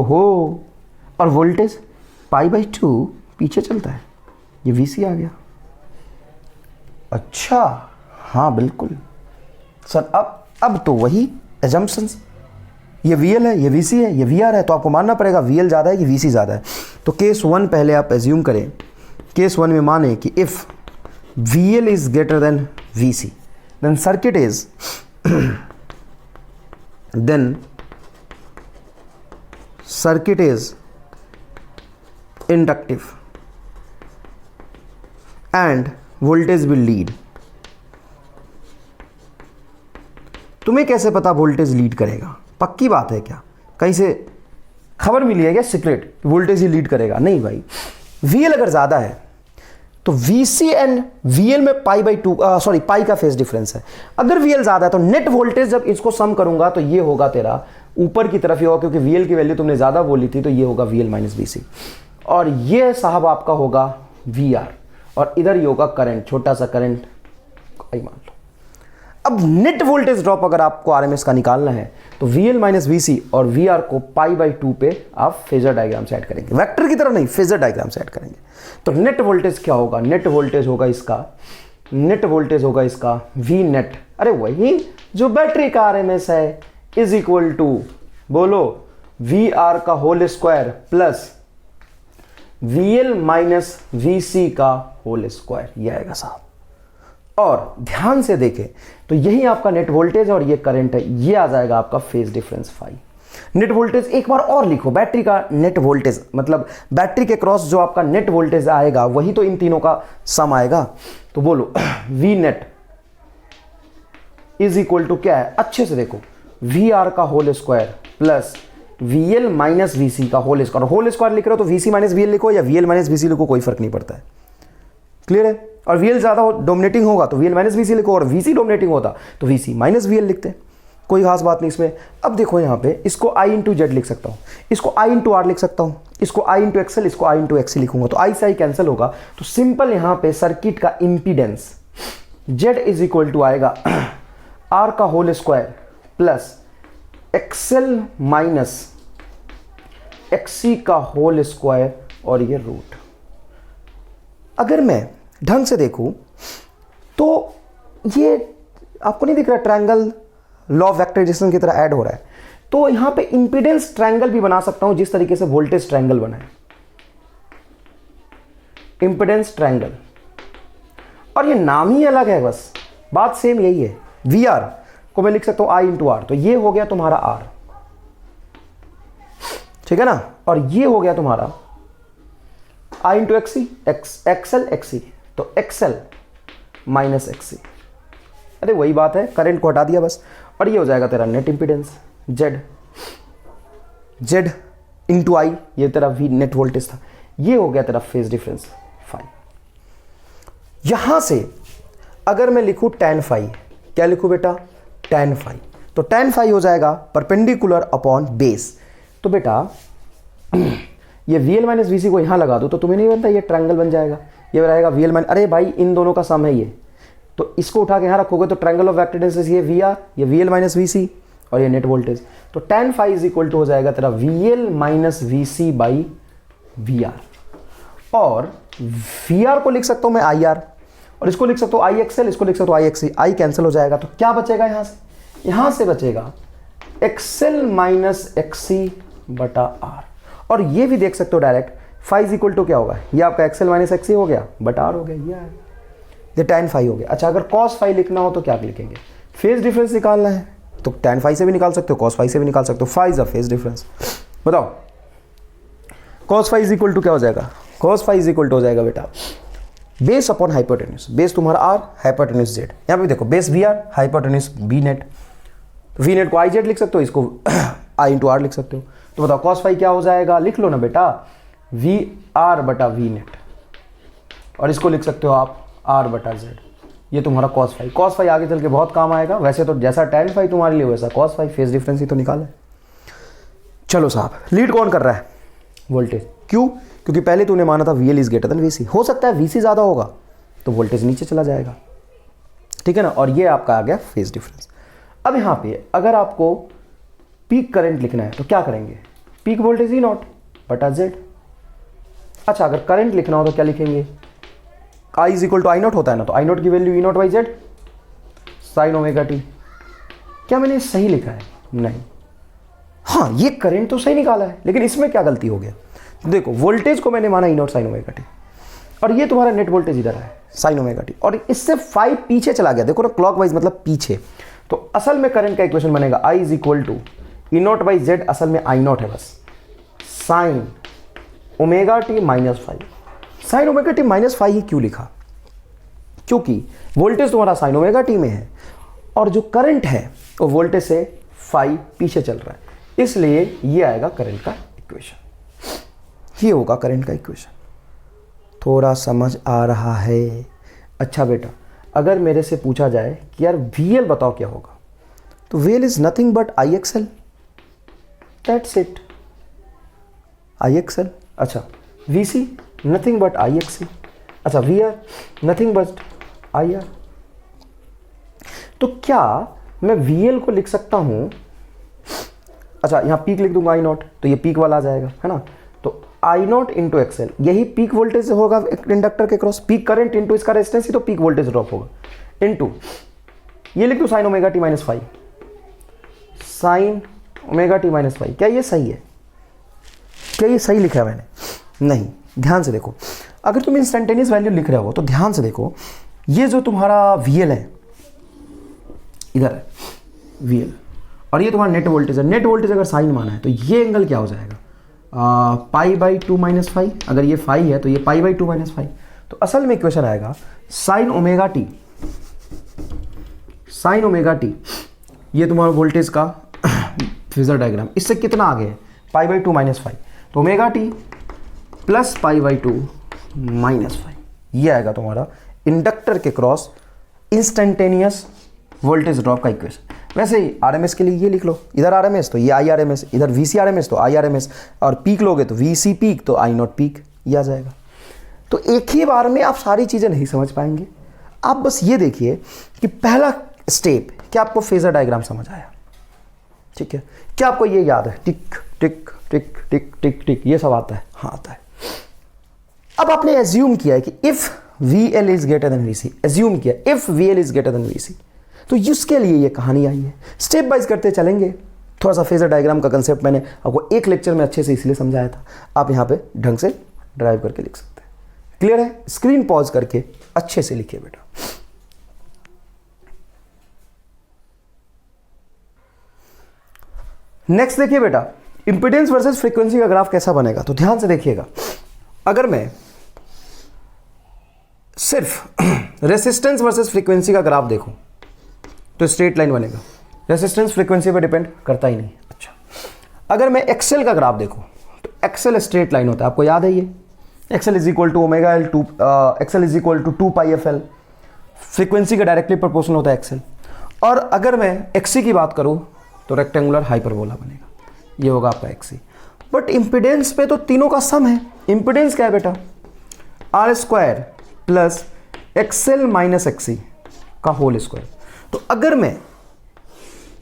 Speaker 1: हो। और वोल्टेज π/2 पीछे चलता है। ये VC आ गया। अच्छा, हाँ बिल्कुल सर। अब तो वही एजम्पशंस, ये VL है, ये VC है, ये VR है, तो आपको मानना पड़ेगा VL ज़्यादा है कि VC ज़्यादा है। तो केस 1 पहले आप एज्यूम करें, केस 1 में माने कि if VL is greater than VC then circuit is inductive and voltage will lead. तुम्हें कैसे पता वोल्टेज लीड करेगा? पक्की बात है क्या? कहीं से खबर मिली है क्या सीक्रेट, वोल्टेज ही लीड करेगा? नहीं भाई। VL अगर ज़्यादा है तो VC एंड VL में पाई का फेज डिफरेंस है। अगर VL ज़्यादा है तो नेट वोल्टेज जब इसको सम करूंगा तो ये होगा तेरा ऊपर की तरफ ही होगा, क्योंकि VL की वैल्यू तुमने ज़्यादा बोली थी, तो ये होगा VL - VC। और ये साहब आपका होगा VR, और इधर ये होगा करंट, छोटा सा करंट मान लो। अब नेट वोल्टेज ड्रॉप अगर आपको RMS का निकालना है तो VL - VC और VR को π/2 पे आप फेजर डायग्राम से ऐड करेंगे, वेक्टर की तरह नहीं, फेजर डायग्राम से ऐड करेंगे। तो नेट वोल्टेज क्या होगा? नेट वोल्टेज होगा इसका V नेट, अरे वही जो बैटरी का RMS है, इज इक्वल टू बोलो VR का whole square plus VL - VC का होल स्क्वायर, ये आएगा साहब। और ध्यान से देखें तो यही आपका नेट वोल्टेज और ये करंट है, ये आ जाएगा आपका फेज डिफरेंस φ। नेट वोल्टेज एक बार और लिखो, बैटरी का नेट वोल्टेज मतलब बैटरी के क्रॉस जो आपका नेट वोल्टेज आएगा वही तो इन तीनों का सम आएगा। तो बोलो V net is equal to क्या है? अच्छे से देखो, VR का whole square plus VL - VC का होल स्क्वायर। होल स्क्वायर लिख रहे हो तो VC - VL लिखो या VL - VC लिखो, कोई फर्क नहीं पड़ता है। क्लियर है? और VL ज्यादा डोमिनेटिंग होगा तो VL - VC लिखो, और VC डोमिनेटिंग होता तो VC - VL लिखते, कोई खास बात नहीं इसमें। अब देखो यहाँ पे इसको I × Z लिख सकता हूँ, इसको I × R लिख सकता हूँ, इसको I × XL, इसको I × XC लिखूंगा तो I से I कैंसिल होगा। तो सिंपल यहाँ पे सर्किट का impedance Z is equal to आएगा आर का whole square plus XL minus XC का होल स्क्वायर और ये रूट। अगर मैं ढंग से देखूं तो ये आपको नहीं दिख रहा ट्रायंगल लॉ ऑफ वेक्टराइजेशन की तरह ऐड हो रहा है, तो यहां पे इंपीडेंस ट्रायंगल भी बना सकता हूं जिस तरीके से वोल्टेज ट्रायंगल बना है, इंपीडेंस ट्रायंगल। और ये नाम ही अलग है, बस बात सेम यही है। वी आर को मैं लिख सकता हूं आई इंटू आर, तो ये हो गया तुम्हारा आर, ठीक है ना, और ये हो गया तुम्हारा आई इंटू एक्सी, एक्सएल एक्सी, तो एक्सएल माइनस एक्सी। अरे वही बात है, करंट को हटा दिया बस, और ये हो जाएगा तेरा net impedance Z, Z into I, ये तेरा वी नेट वोल्टेज था, ये हो गया तेरा फेज डिफरेंस फाई। यहां से अगर मैं लिखूं tan फाई, क्या लिखूं बेटा, tan फाई, तो tan फाई हो जाएगा परपेंडिकुलर अपॉन बेस। तो बेटा ये VL माइनस VC को यहां लगा दो तो तुम्हें नहीं बनता, ये ट्रायंगल बन जाएगा, ये रहेगा VL माइनस, अरे भाई इन दोनों का सम है ये, तो इसको उठा के यहां रखोगे तो ट्रायंगल ऑफ वेक्टरनेस ये VR, ये VL माइनस VC और ये नेट वोल्टेज, तो tan phi is equal to हो जाएगा तेरा VL minus VC by VR। और VR को लिख सकता हूं मैं IR, और इसको लिख सकता हूं IXL, इसको लिख सकता हूं IXC, I कैंसिल हो जाएगा, तो क्या बचेगा यहां से बचेगा XL माइनस XC बटा R। और ये भी देख सकते हो direct, phi is equal to क्या होगा, ये आपका XL माइनस XC हो गया बटा R हो गया, ये tan फाई हो गया। अच्छा अगर cos फाई लिखना हो तो क्या लिखेंगे, फेज डिफरेंस निकालना है तो tan फाई से भी निकाल सकते हो, cos फाई से भी निकाल सकते हो, phi is a phase difference. बताओ cos phi is equal to क्या हो जाएगा, cos phi is equal to हो जाएगा बेटा बेस अपॉन हाइपोटेन्यूज, बेस तुम्हारा R, हाइपोटेन्यूज Z। यहाँ पे देखो base VR, hypotenuse B net, V net को IZ लिख सकते हो, इसको I इंटू R लिख सकते हो। तो बताओ cos फाई क्या हो जाएगा, लिख लो ना बेटा VR बटा V नेट, और इसको लिख सकते हो आप R बटा Z, ये तुम्हारा cos फाई आगे चल के बहुत काम आएगा। वैसे तो जैसा tan फाई तुम्हारे लिए वैसा cos फाई, फेज डिफरेंस ही तो निकाला है। चलो साहब, लीड कौन कर रहा है, वोल्टेज, क्यों, क्योंकि पहले तूने माना था VL is greater than VC, हो सकता है VC ज़्यादा होगा तो वोल्टेज नीचे चला जाएगा, ठीक है ना, और ये आपका आ गया फेज डिफरेंस। अब यहाँ पे अगर आपको पीक करंट लिखना है तो क्या करेंगे, पीक वोल्टेज E नॉट बटा Z। अच्छा अगर करंट लिखना हो तो क्या लिखेंगे, I is equal to I not होता है ना, तो I नॉट की value E not by Z sine omega t. क्या मैंने सही लिखा है, नहीं, हाँ ये करंट तो सही निकाला है, लेकिन इसमें क्या गलती हो गया, देखो वोल्टेज को मैंने माना E not sine omega T, और ये तुम्हारा नेट वोल्टेज इधर है साइन ओमेगा टी, और इससे 5 पीछे चला गया, देखो ना क्लॉकवाइज मतलब पीछे, तो असल में करंट का इक्वेशन बनेगा I is equal to E not by Z, असल में I नॉट है बस, sine omega T minus 5। Sine omega T minus 5 ही क्यों लिखा, क्योंकि वोल्टेज तुम्हारा साइन ओमेगा टी में है और जो करंट है वो वोल्टेज से 5 पीछे चल रहा है, इसलिए ये आएगा करंट का इक्वेशन, ये होगा करंट का इक्वेशन। थोड़ा समझ आ रहा है। अच्छा बेटा अगर मेरे से पूछा जाए कि यार VL बताओ क्या होगा, तो VL is nothing but IXL, that's it, IXL। अच्छा VC नथिंग बट IXC, अच्छा VR नथिंग बट IR। तो क्या मैं VL को लिख सकता हूं, अच्छा यहाँ पीक लिख दूंगा I नॉट, तो ये पीक वाला आ जाएगा, है ना, तो I नॉट इंटू XL, यही पीक वोल्टेज होगा इंडक्टर के क्रॉस, पीक करंट इंटू इसका रेजिस्टेंस ही तो पीक वोल्टेज ड्रॉप होगा, इंटू ये लिख दो sign omega T minus 5, sine omega T minus 5। क्या ये सही है, क्या ये सही लिखा है मैंने, नहीं, ध्यान से देखो, अगर तुम इंस्टेंटेनियस वैल्यू लिख रहे हो तो ध्यान से देखो, ये जो तुम्हारा VL है इधर है VL, और ये तुम्हारा नेट वोल्टेज है, नेट वोल्टेज अगर साइन माना है तो ये एंगल क्या हो जाएगा, पाई बाई 2 माइनस 5, अगर ये 5 है तो ये पाई बाई 2 माइनस 5, तो असल में इक्वेशन आएगा sign omega T, sign omega T, ये तुम्हारा वोल्टेज का फेजर डायग्राम, इससे कितना आगे है, पाई बाई 2 माइनस 5, तो omega T plus pi by 2 minus 5, ये आएगा तुम्हारा इंडक्टर के क्रॉस इंस्टेंटेनियस वोल्टेज ड्रॉप का इक्वेशन। वैसे ही RMS के लिए ये लिख लो, इधर RMS तो ये IRMS, इधर VC RMS तो IRMS, और पीक लोगे तो VC पीक तो I नॉट पीक, ये आ जाएगा। तो एक ही बार में आप सारी चीज़ें नहीं समझ पाएंगे, आप बस ये देखिए कि पहला स्टेप। क्या आपको फेजर डायग्राम समझ आया? ठीक है, क्या आपको ये याद है? टिक टिक टिक टिक टिक टिक, ये सब आता है? हाँ आता है। अब आपने एज्यूम किया है कि if VL is greater than VC, assume किया if VL is greater than VC, तो इसके लिए ये कहानी आई है। स्टेप बाइज करते चलेंगे। थोड़ा सा फेजर डायग्राम का कंसेप्ट मैंने आपको एक लेक्चर में अच्छे से इसलिए समझाया था, आप यहाँ पे ढंग से ड्राइव करके लिख सकते हैं। क्लियर है? स्क्रीन पॉज करके अच्छे से लिखिए बेटा। नेक्स्ट देखिए बेटा, इंपीडेंस वर्सेस फ्रीक्वेंसी का ग्राफ कैसा बनेगा। तो ध्यान से देखिएगा, अगर मैं सिर्फ रेसिस्टेंस वर्सेस फ्रीक्वेंसी का ग्राफ देखूं तो स्ट्रेट लाइन बनेगा। रेसिस्टेंस फ्रीक्वेंसी पे डिपेंड करता ही नहीं। अच्छा, अगर मैं एक्सेल का ग्राफ देखूं तो एक्सेल स्ट्रेट लाइन होता है, आपको याद है ये। XL is equal to omega L, XL is equal to 2πfl, frequency का डायरेक्टली प्रोपोर्शनल होता है एक्सेल। और अगर मैं एक्सी की बात करूं तो रेक्टेंगुलर हाइपरबोला बनेगा, ये होगा आपका एक्सी। बट इंपीडेंस पे तो तीनों का सम है। इंपीडेंस क्या है बेटा? R² plus XL minus XC का होल स्क्वायर। तो अगर मैं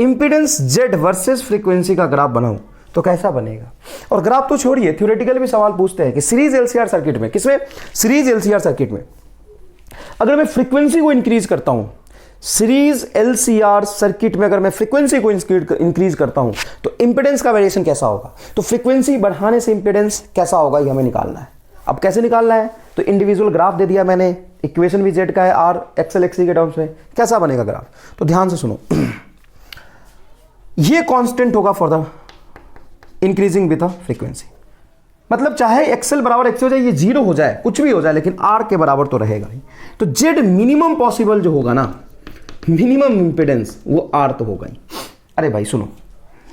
Speaker 1: इंपीडेंस Z वर्सेस फ्रीक्वेंसी का ग्राफ बनाऊं तो कैसा बनेगा? और ग्राफ तो छोड़िए, थ्योरेटिकल भी सवाल पूछते हैं कि सीरीज LCR सर्किट में, किसमें? सीरीज LCR सर्किट में अगर मैं फ्रीक्वेंसी को इंक्रीज करता हूं, सीरीज LCR सर्किट में अगर मैं फ्रीक्वेंसी को इंक्रीज करता हूं तो इंपीडेंस का वेरिएशन कैसा होगा? तो फ्रीक्वेंसी बढ़ाने से इंपीडेंस कैसा होगा ये हमें निकालना है। अब कैसे निकालना है? तो इंडिविजुअल ग्राफ दे दिया मैंने, इक्वेशन भी Z का है R एक्सेल XC के टर्म्स में। कैसा बनेगा ग्राफ? तो ध्यान से सुनो, ये कांस्टेंट होगा for the increasing with the frequency. मतलब चाहे एक्सेल बराबर एक्स हो जाए, ये 0 हो जाए, कुछ भी हो जाए, लेकिन R के बराबर तो रहेगा ही। तो Z मिनिमम पॉसिबल जो होगा ना, मिनिमम इंपीडेंस, वो R तो होगा ही। अरे भाई सुनो,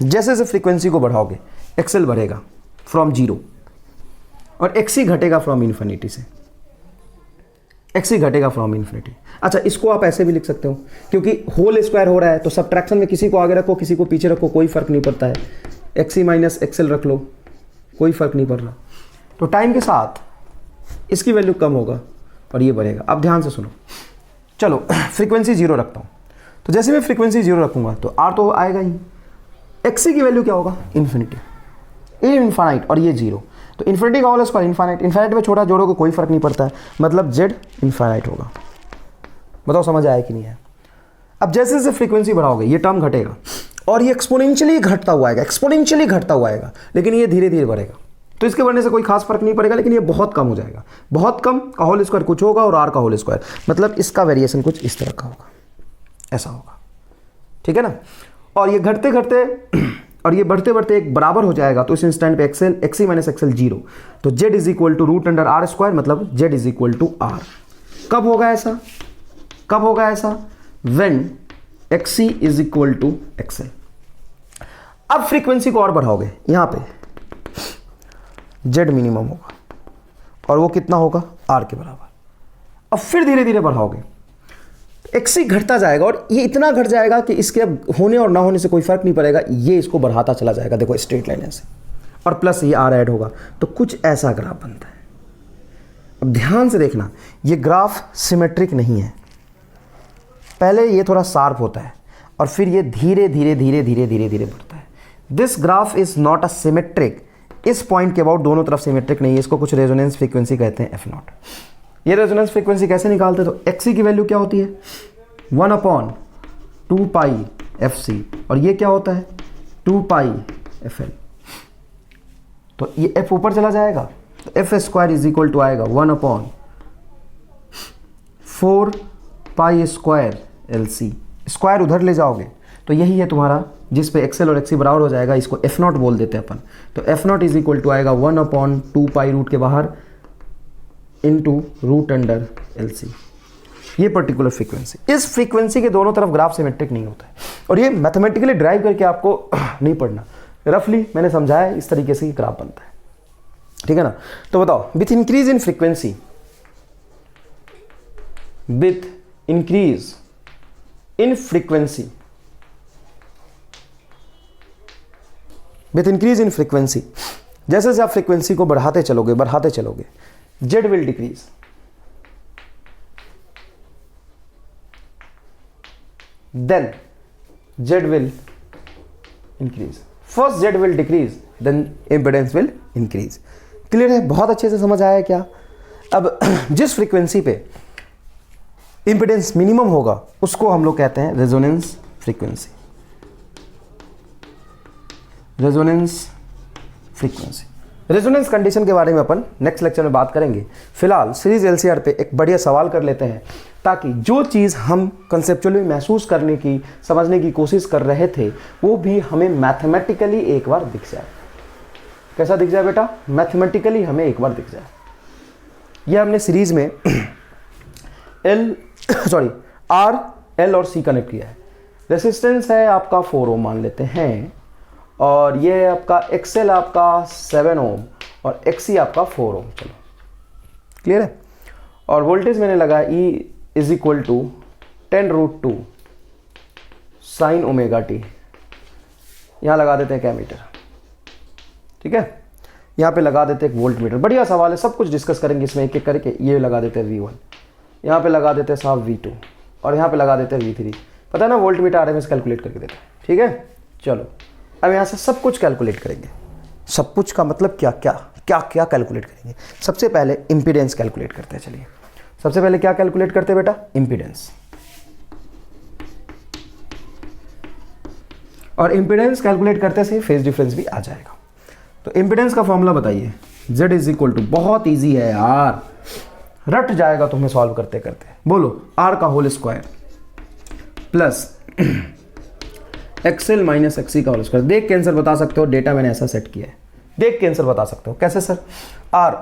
Speaker 1: जैसे जैसे फ्रीक्वेंसी को बढ़ाओगे एक्सेल बढ़ेगा फ्रॉम 0 और XC घटेगा फ्रॉम इन्फिनिटी से, XC घटेगा फ्रॉम इन्फिनिटी। अच्छा, इसको आप ऐसे भी लिख सकते हो, क्योंकि होल स्क्वायर हो रहा है तो सब्ट्रैक्शन में किसी को आगे रखो किसी को पीछे रखो, कोई फर्क नहीं पड़ता है। XC माइनस एक्सेल रख लो, कोई फर्क नहीं पड़ रहा। तो टाइम के साथ इसकी वैल्यू कम होगा और ये बढ़ेगा। अब ध्यान से सुनो, चलो फ्रीक्वेंसी 0 रखता हूँ, तो जैसे मैं फ्रीक्वेंसी 0 रखूंगा तो R तो आएगा ही। XC की वैल्यू क्या होगा? इन्फिनिटी, इनफाइनाइट, और ये 0। तो इन्फिनिटी का होल स्क्वायर इनफाइनाइट, इनफाइनाइट में छोटा जोड़ोगे कोई फर्क नहीं पड़ता है, मतलब Z इनफाइनाइट होगा। बताओ समझ आया कि नहीं है? अब जैसे जैसे फ्रीक्वेंसी बढ़ाओगे ये टर्म घटेगा और ये एक्सपोनेंशियली घटता हुआ आएगा, एक्सपोनेंशियली घटता हुआ आएगा, लेकिन ये धीरे धीरे बढ़ेगा। तो इसके बढ़ने से कोई खास फर्क नहीं पड़ेगा, लेकिन ये बहुत कम हो जाएगा। बहुत कम का होल स्क्वायर कुछ होगा और R का होल स्क्वायर, मतलब इसका वेरिएशन कुछ इस तरह का होगा, ऐसा होगा। ठीक है ना? और ये घटते घटते और ये बढ़ते बढ़ते एक बराबर हो जाएगा, तो इस इंस्टेंट पे एक्सेल XC माइनस एक्सेल 0, तो Z is equal to root under R², मतलब Z is equal to R। कब होगा ऐसा? कब होगा ऐसा? When XC is equal to XL. अब फ्रीक्वेंसी को और बढ़ाओगे, यहां पे Z मिनिमम होगा और वो कितना होगा? R के बराबर। अब फिर धीरे धीरे बढ़ाओगे, XC घटता जाएगा और ये इतना घट जाएगा कि इसके अब होने और ना होने से कोई फर्क नहीं पड़ेगा, ये इसको बढ़ाता चला जाएगा। देखो स्ट्रेट लाइन ऐसे, और प्लस ये R ऐड होगा, तो कुछ ऐसा ग्राफ बनता है। अब ध्यान से देखना, ये ग्राफ सिमेट्रिक नहीं है। पहले ये थोड़ा शार्प होता है और फिर ये धीरे धीरे धीरे धीरे धीरे धीरे बढ़ता है। This graph is not a symmetric. इस पॉइंट के अबाउट दोनों तरफ सिमेट्रिक नहीं है, इसको कुछ रेजोनेंस फ्रीक्वेंसी कहते हैं F0। ये रेजोनेंस फ्रीक्वेंसी कैसे निकालते हैं? तो XC की वैल्यू क्या होती है? 1/2πfc, और ये क्या होता है? 2πfl। तो ये F ऊपर चला जाएगा, तो F² इज इक्वल टू आएगा 1/4π²LC। स्क्वायर उधर ले जाओगे तो यही है तुम्हारा, जिस पे एक्सेल और XC बराबर हो जाएगा, इसको F0 बोल देते हैं अपन। तो F0 इज इक्वल टू आएगा 1/2π रूट के बाहर इंटू रूट अंडर LC। ये पर्टिकुलर फ्रीक्वेंसी, इस फ्रीक्वेंसी के दोनों तरफ ग्राफ सिमेट्रिक नहीं होता है, और ये मैथमेटिकली ड्राइव करके आपको नहीं पढ़ना, रफली मैंने समझाया इस तरीके से ग्राफ बनता है। ठीक है ना? तो बताओ, with increase in frequency, with increase in frequency, with increase in frequency, जैसे जैसे आप फ्रीक्वेंसी को बढ़ाते चलोगे Z will decrease। then Z will increase. First Z will decrease, then impedance will increase. Clear है? बहुत अच्छे से समझ आया क्या? अब जिस फ्रीक्वेंसी पे इंपिडेंस मिनिमम होगा उसको हम लोग कहते हैं resonance frequency. Resonance frequency. Resonance condition के बारे में अपन नेक्स्ट लेक्चर में बात करेंगे. फिलहाल सीरीज एलसीआर पे एक बढ़िया सवाल कर लेते हैं ताकि जो चीज़ हम कंसेप्चुअली महसूस करने की, समझने की कोशिश कर रहे थे वो भी हमें मैथमेटिकली एक बार दिख जाए. कैसा दिख जाए बेटा? मैथमेटिकली हमें एक बार दिख जाए. ये हमने सीरीज में आर, एल और सी कनेक्ट किया है. रेसिस्टेंस है आपका 4 ओम मान लेते हैं, और ये है आपका एक्सएल आपका 7 ओम और एक्सी आपका 4 ओम. चलो क्लियर है? और वोल्टेज मैंने लगा E is equal to 10√2 sine omega t. यहाँ लगा देते हैं क्या मीटर, ठीक है? यहाँ पे लगा देते हैं एक वोल्ट मीटर. बढ़िया सवाल है, सब कुछ डिस्कस करेंगे इसमें एक एक करके. ये लगा देते हैं V1, यहाँ पे लगा देते हैं साहब V2 और यहाँ पे लगा देते हैं V3. पता है ना, वोल्ट मीटर आरएमएस कैलकुलेट करके देते हैं. ठीक है, चलो अब यहाँ से सब कुछ कैलकुलेट करेंगे. सब कुछ का मतलब क्या क्या क्या क्या कैलकुलेट करेंगे? सबसे पहले इम्पीडेंस कैलकुलेट करते हैं. चलिए सबसे पहले क्या कैलकुलेट करते हैं बेटा? इम्पीडेंस. और इम्पीडेंस कैलकुलेट करते से फेज डिफरेंस भी आ जाएगा. तो इम्पीडेंस का फॉर्मूला बताइए. Z इज इक्वल टू, बहुत ईजी है यार, रट जाएगा तुम्हें सॉल्व करते करते. बोलो, R का whole square plus XL minus XC का होल स्क्वायर. देख के आंसर बता सकते हो, डेटा मैंने ऐसा सेट किया है. देख के आंसर बता सकते हो. कैसे सर? R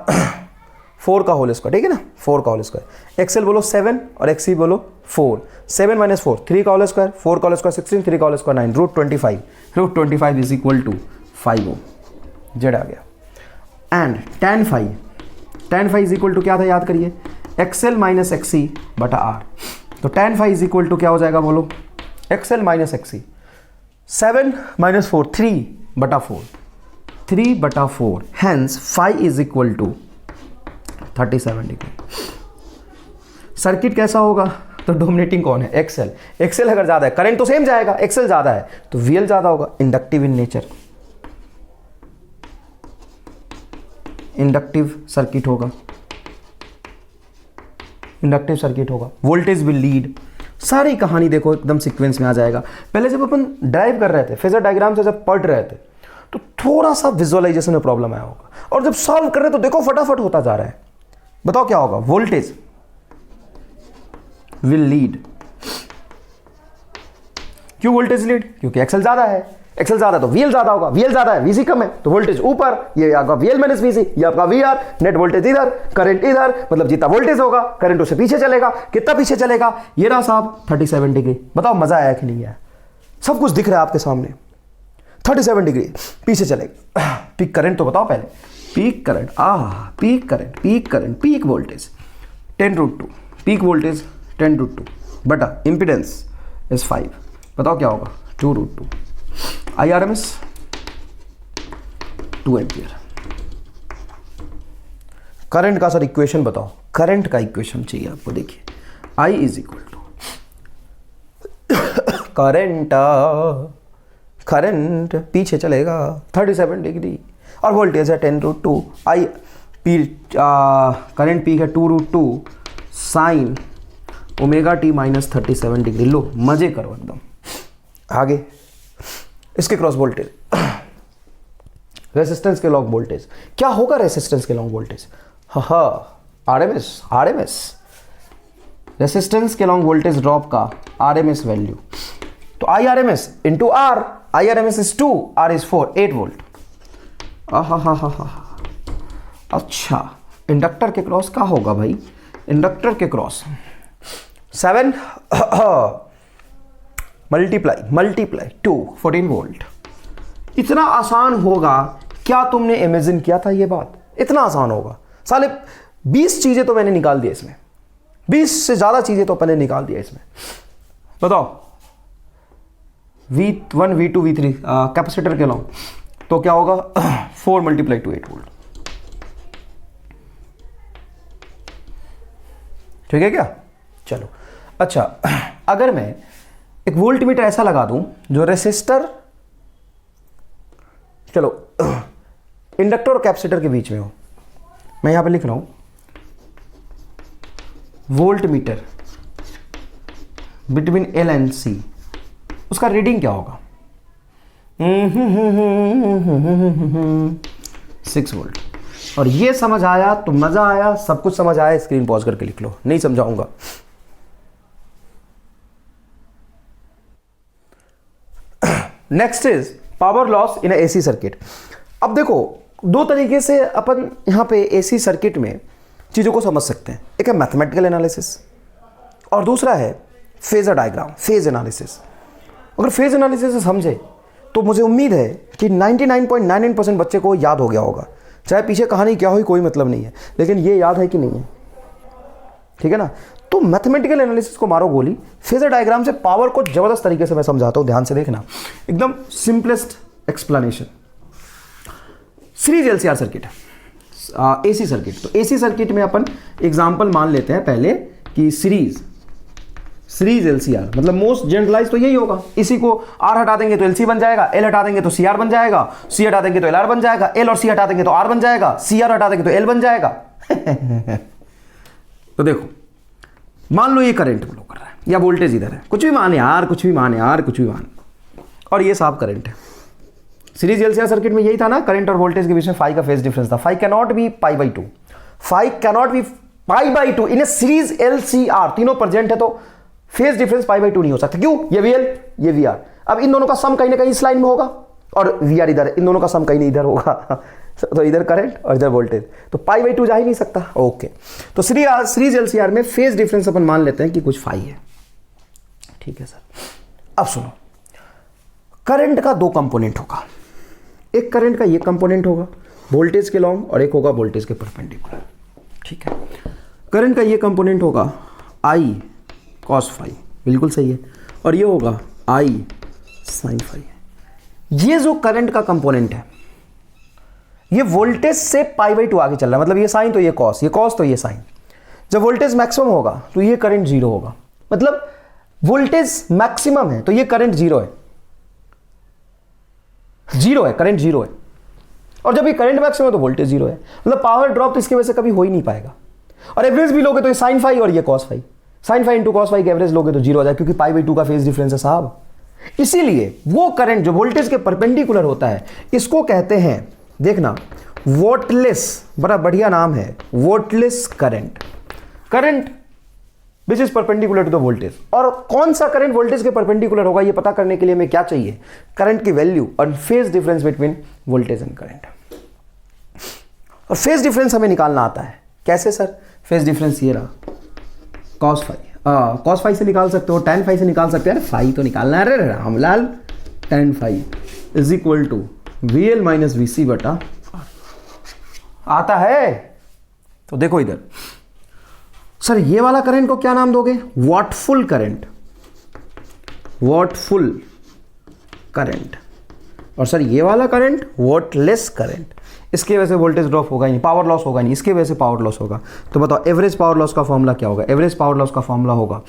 Speaker 1: 4 का होल स्क्वायर, ठीक है ना, 4 का होल स्क्वायर. एक्सएल बोलो 7 और एक्सी बोलो 4. 7 माइनस 4 3 का होल स्क्वायर, 4 का होल स्क्वायर 16, 3 का whole square 9, √25. √25 is equal to 5 ohm. Z आ गया. And tan phi is equal to क्या था याद करिए? एक्सएल माइनस एक्सी बटा आर. तो tan phi is equal to क्या हो जाएगा बोलो? XL minus XC. 7 माइनस 4 3 बटा 4, 3 बटा 4. Hence phi is equal to 37 degree. Circuit कैसा होगा? तो डोमिनेटिंग कौन है? एक्सएल. एक्सएल अगर ज्यादा है, करंट तो सेम जाएगा. एक्सएल ज्यादा है तो वीएल ज्यादा होगा. Inductive in nature, inductive circuit होगा. इंडक्टिव सर्किट होगा. Voltage will lead. सारी कहानी देखो एकदम सीक्वेंस में आ जाएगा. पहले जब अपन ड्राइव कर रहे थे, फेजर डायग्राम से जब पढ़ रहे थे तो थोड़ा सा विजुअलाइजेशन में प्रॉब्लम आया होगा, और जब सॉल्व कर रहे तो देखो फटाफट होता जा रहा है. बताओ क्या होगा? Voltage will lead. क्यों वोल्टेज लीड? क्योंकि एक्सएल ज्यादा है. एक्सएल ज्यादा तो वीएल ज्यादा होगा. वीएल ज्यादा है, वीसी कम है, तो वोल्टेज ऊपर. ये आपका वीएल माइनस वीसी, ये आपका वीआर. नेट वोल्टेज इधर, करंट इधर, मतलब जितना वोल्टेज होगा करंट उससे पीछे चलेगा. कितना पीछे चलेगा? ये रहा साहब 37 डिग्री. बताओ मजा आया कि नहीं आया? सब कुछ दिख रहा है आपके सामने. 37 डिग्री पीछे चलेगा. पीक करंट तो बताओ पहले. Peak current, peak current, peak current, peak voltage 10√2. Peak voltage 10√2 बटा इंपिडेंस इज 5. बताओ क्या होगा? 2√2. IRMS 2 ampere. करंट का सर इक्वेशन बताओ. करंट का इक्वेशन चाहिए आपको. देखिए I is equal to current पीछे चलेगा 37 डिग्री और वोल्टेज है 10√2. आई पी करंट पीक है 2√2 sine omega T minus 37 degree. लो मजे करो एकदम. आगे इसके क्रॉस वोल्टेज, रेसिस्टेंस के लॉन्ग वोल्टेज. क्या होगा रेसिस्टेंस के लॉन्ग वोल्टेज? आरएमएस रेसिस्टेंस के लॉन्ग वोल्टेज ड्रॉप का आरएमएस वैल्यू. तो I R M S into R. I R M S is 2, R is 4, 8 volt. अच्छा, इंडक्टर के क्रॉस क्या होगा भाई? इंडक्टर के क्रॉस 7 मल्टीप्लाई 2, 14 वोल्ट. इतना आसान होगा क्या तुमने इमेजिन किया था ये बात? इतना आसान होगा साले. 20 चीजें तो मैंने निकाल दी इसमें. 20 से ज्यादा चीजें तो मैंने निकाल दिया इसमें. बताओ V1 V2 V3 कैपेसिटर के लॉन्ग तो क्या होगा? 4 मल्टीप्लाई 2, 8 वोल्ट. ठीक है क्या? चलो अच्छा, अगर मैं एक वोल्ट मीटर ऐसा लगा दूं जो रेसिस्टर, चलो इंडक्टर और कैपेसिटर के बीच में हो। मैं यहां पे लिख रहा हूं volt meter between L and C, उसका रीडिंग क्या होगा? 6 वोल्ट। और ये समझ आया तो मजा आया, सब कुछ समझ आया, स्क्रीन पॉज करके लिख लो, नहीं समझाऊंगा। Next is power loss in AC circuit. अब देखो दो तरीके से अपन यहां पे एसी सर्किट में चीजों को समझ सकते हैं। एक है मैथमेटिकल एनालिसिस और दूसरा है फेजर डायग्राम, फेज एनालिसिस। अगर फेज एनालिसिस से समझे तो मुझे उम्मीद है कि 99.99% बच्चे को याद हो गया होगा, चाहे पीछे कहानी क्या हुई कोई मतलब नहीं है, लेकिन ये याद है कि नहीं है, ठीक है ना। तो मैथमेटिकल एनालिसिस को मारो गोली, फेजर डायग्राम से पावर को जबरदस्त तरीके से मैं समझाता हूं, ध्यान से देखना, एकदम simplest explanation. Series LCR circuit, AC circuit. तो एसी सर्किट में अपन एग्जांपल मान लेते हैं पहले कि सीरीज एलसीआर, मतलब मोस्ट जनरलाइज तो यही होगा। इसी को आर हटा देंगे तो एलसी बन जाएगा, एल हटा देंगे तो सीआर बन जाएगा, सी हटा देंगे तो एलआर बन जाएगा, एल और सी हटा देंगे तो आर बन जाएगा, सीआर हटा देंगे तो एल बन जाएगा। तो देखो मान लो ये करंट फ्लो कर रहा है या वोल्टेज इधर है, कुछ भी मान यार, कुछ भी मान यार, कुछ भी मान, और ये साफ करंट है। सीरीज एलसीआर सर्किट में यही था ना, करंट और वोल्टेज के बीच में फाई का फेज डिफरेंस था। Phi cannot be pi by two, phi cannot be pi by two in a series LCR, तीनों प्रेजेंट है तो phase difference pi by two नहीं हो सकता। क्यों? ये वीएल ये वीआर, अब इन दोनों का सम कहीं ना कहीं इस लाइन में होगा और वीआर इधर, इन दोनों का सम कहीं नहीं इधर होगा। तो इधर करंट और इधर वोल्टेज, तो पाई बाई टू जा ही नहीं सकता। ओके, तो सीरीज एलसीआर में फेज डिफरेंस अपन मान लेते हैं कि कुछ फाई है, ठीक है सर। अब सुनो, करंट का दो कंपोनेंट होगा, एक करंट का ये कंपोनेंट होगा वोल्टेज के लॉन्ग और एक होगा वोल्टेज के परपेंडिकुलर, ठीक है। करंट का ये कंपोनेंट होगा आई कॉस फाई, बिल्कुल सही है, और ये होगा आई साइन फाई। ये जो करंट का कंपोनेंट है ये वोल्टेज से पाई बाई टू आगे चल रहा है, मतलब ये साइन तो ये कॉस तो ये साइन। जब वोल्टेज मैक्सिमम होगा तो ये करंट जीरो होगा, मतलब वोल्टेज मैक्सिमम है तो ये करंट जीरो है, करंट जीरो है। और जब ये करंट मैक्सिमम है तो वोल्टेज जीरो है, मतलब पावर ड्रॉप तो इसकी वजह से कभी हो ही नहीं पाएगा। और एवरेज भी लोगे तो ये साइन फाई और ये cos phi, sine phi into cos phi के एवरेज लोगे तो जीरो हो जाए, क्योंकि पाई बाई टू का फेज डिफरेंस है साहब। इसीलिए वो करंट जो वोल्टेज के परपेंडिकुलर होता है इसको कहते हैं, देखना, वोल्टलेस, बड़ा बढ़िया नाम है, wattless current. Current which is perpendicular to the voltage. और कौन सा करंट वोल्टेज के परपेंडिकुलर होगा ये पता करने के लिए हमें क्या चाहिए? करंट की वैल्यू और phase difference between voltage and current. और फेज डिफरेंस हमें निकालना आता है, कैसे सर? फेज डिफरेंस ये रहा, कॉस फाई, कॉस फाई से निकाल सकते हो, टैन फाई से निकाल सकते हो, अरे फाई तो निकालना है, अरे Ramlal, tan phi is equal to V L minus V C बटा आता है। तो देखो इधर सर, ये वाला करंट को क्या नाम दोगे? वॉटफुल करंट, वॉटफुल करंट। और सर ये वाला करंट वॉटलेस करंट। इसकी वजह से वोल्टेज ड्रॉप होगा ही नहीं, पावर लॉस होगा नहीं, इसकी वजह से पावर लॉस होगा। तो बताओ एवरेज पावर लॉस का फॉर्मूला क्या होगा? एवरेज पावर लॉस का फॉर्मूला होगा,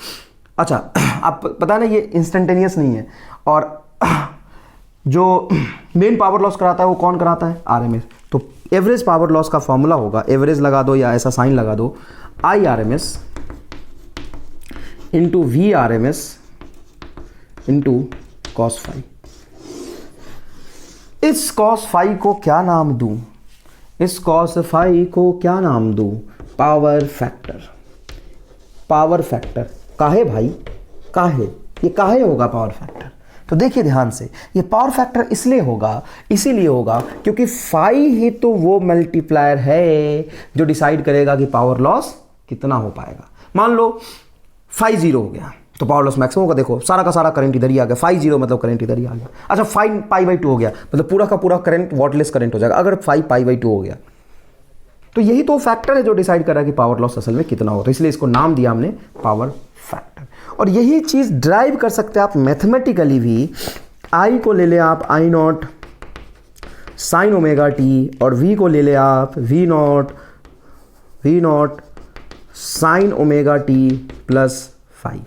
Speaker 1: अच्छा आप पता ना ये इंस्टेंटेनियस नहीं है, और जो मेन पावर लॉस कराता है वो कौन कराता है? आरएमएस। तो एवरेज पावर लॉस का फॉर्मूला होगा, एवरेज लगा दो या ऐसा साइन लगा दो, I R M S into V R M S into cos phi. इस कॉस फाई को क्या नाम दूं? इस कॉस फाई को क्या नाम दूं? Power factor. पावर फैक्टर काहे भाई? काहे? ये काहे होगा पावर फैक्टर? तो देखिए ध्यान से, ये पावर फैक्टर इसलिए होगा, इसीलिए होगा क्योंकि फाई ही तो वो मल्टीप्लायर है जो डिसाइड करेगा कि पावर लॉस कितना हो पाएगा। मान लो फाई जीरो हो गया तो पावर लॉस मैक्सिमम होगा। देखो सारा का सारा करंट इधर ही आ गया, फाई जीरो मतलब करंट इधर ही आ गया। अच्छा फाई पाई बाई टू हो गया मतलब पूरा का पूरा करंट वॉटलेस करंट हो जाएगा अगर फाई पाई बाई टू हो गया। तो यही तो फैक्टर है जो डिसाइड कर रहा है कि पावर लॉस असल में कितना होता है, इसलिए इसको नाम दिया हमने पावर फैक्टर। और यही चीज ड्राइव कर सकते हैं आप मैथमेटिकली भी। आई को ले ले आप I naught sine omega T, और वी को ले ले आप V naught sine omega T plus phi.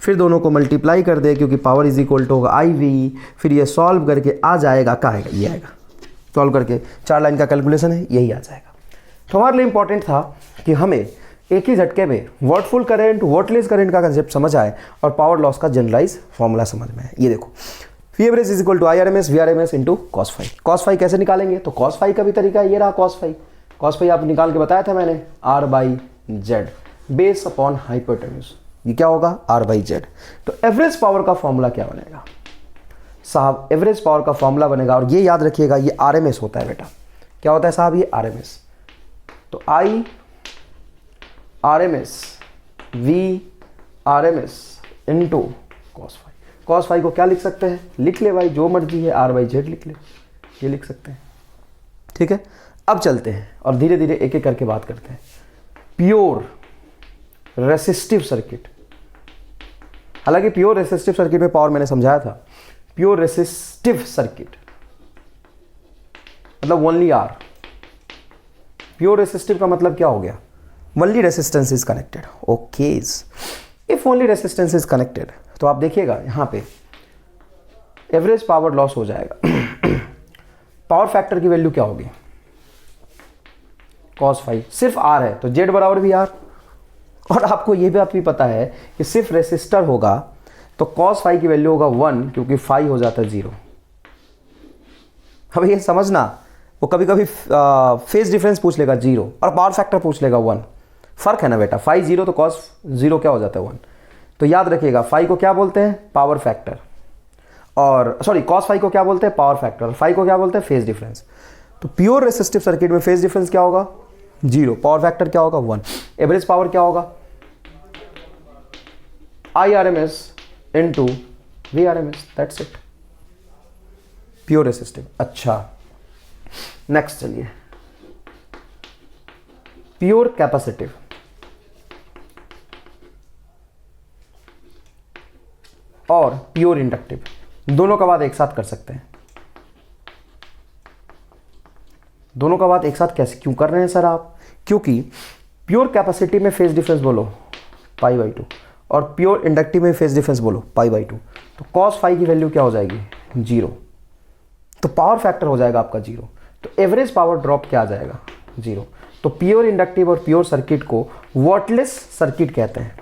Speaker 1: फिर दोनों को मल्टीप्लाई कर दे क्योंकि पावर इज इक्वल टू होगा आई वी, फिर ये सॉल्व करके आ जाएगा, क्या आएगा, ये आएगा। सॉल्व करके 4 लाइन का कैलकुलेशन है, यही आ जाएगा। तो हमारे लिए इंपॉर्टेंट था कि हमें एक ही झटके में वॉटफुल करंट, वॉटलेस करंट का कंसेप्ट समझ आए और पावर लॉस का जनरलाइज फॉर्मूला समझ में आए। ये देखो, V average is equal to I R M S V R M S into cos phi. Cos phi कैसे निकालेंगे, तो कॉस फाई का भी तरीका है, ये रहा कॉस फाई। कॉस फाई आप निकाल के बताया था मैंने, R by Z base upon hypotenuse, ये क्या होगा, आर बाई जेड। तो एवरेज पावर का फॉर्मूला क्या बनेगा साहब, एवरेज पावर का फॉर्मूला बनेगा, और ये याद रखिएगा ये आर एम एस होता है बेटा। क्या होता है साहब, ये आर एम एस। तो I R M S V R M S into cos phi. Cos phi को क्या लिख सकते हैं, लिख ले भाई, जो मर्जी है, आर बाई जेड लिख ले, ये लिख सकते हैं। ठीक है, अब चलते हैं और धीरे धीरे एक एक करके बात करते हैं। प्योर रेसिस्टिव सर्किट, हालांकि प्योर रेसिस्टिव सर्किट में पावर मैंने समझाया था। प्योर रेसिस्टिव सर्किट मतलब ओनली आर। प्योर रेसिस्टिव का मतलब क्या हो गया, only resistance is connected. Okay, if only resistance is connected, तो आप देखिएगा यहां पे एवरेज पावर लॉस हो जाएगा। पावर फैक्टर की वैल्यू क्या होगी, कॉस फाई। सिर्फ आर है तो जेड बराबर भी आर, और आपको ये बात भी पता है कि सिर्फ रेसिस्टर होगा तो कॉस फाई की वैल्यू होगा 1, क्योंकि फाई हो जाता है 0। अब ये समझना, वो कभी कभी फेज डिफरेंस पूछ लेगा 0 और पावर फैक्टर पूछ लेगा 1। फर्क है ना बेटा, फाई 0 तो कॉस 0 क्या हो जाता है 1। तो याद रखिएगा, फाई को क्या बोलते हैं, पावर फैक्टर, और सॉरी कॉस फाई को क्या बोलते हैं, पावर फैक्टर, फाई को क्या बोलते हैं, फेज डिफरेंस। तो प्योर रेसिस्टिव सर्किट में फेज डिफरेंस क्या होगा, 0, पावर फैक्टर क्या होगा, 1। एवरेज पावर क्या होगा, I R M S into V R M S, that's it, pure resistive. अच्छा, नेक्स्ट चलिए, प्योर कैपेसिटिव। और प्योर इंडक्टिव, दोनों का बात एक साथ कर सकते हैं। दोनों का बात एक साथ कैसे क्यों कर रहे हैं सर आप, क्योंकि प्योर कैपेसिटी में फेज डिफरेंस बोलो पाई बाई 2 और प्योर इंडक्टिव में फेज डिफरेंस बोलो पाई बाई 2, तो कॉस फाई की वैल्यू क्या हो जाएगी, 0। तो पावर फैक्टर हो जाएगा आपका 0, तो एवरेज पावर ड्रॉप क्या आ जाएगा, 0। तो प्योर इंडक्टिव और प्योर सर्किट को वॉटलेस सर्किट कहते हैं,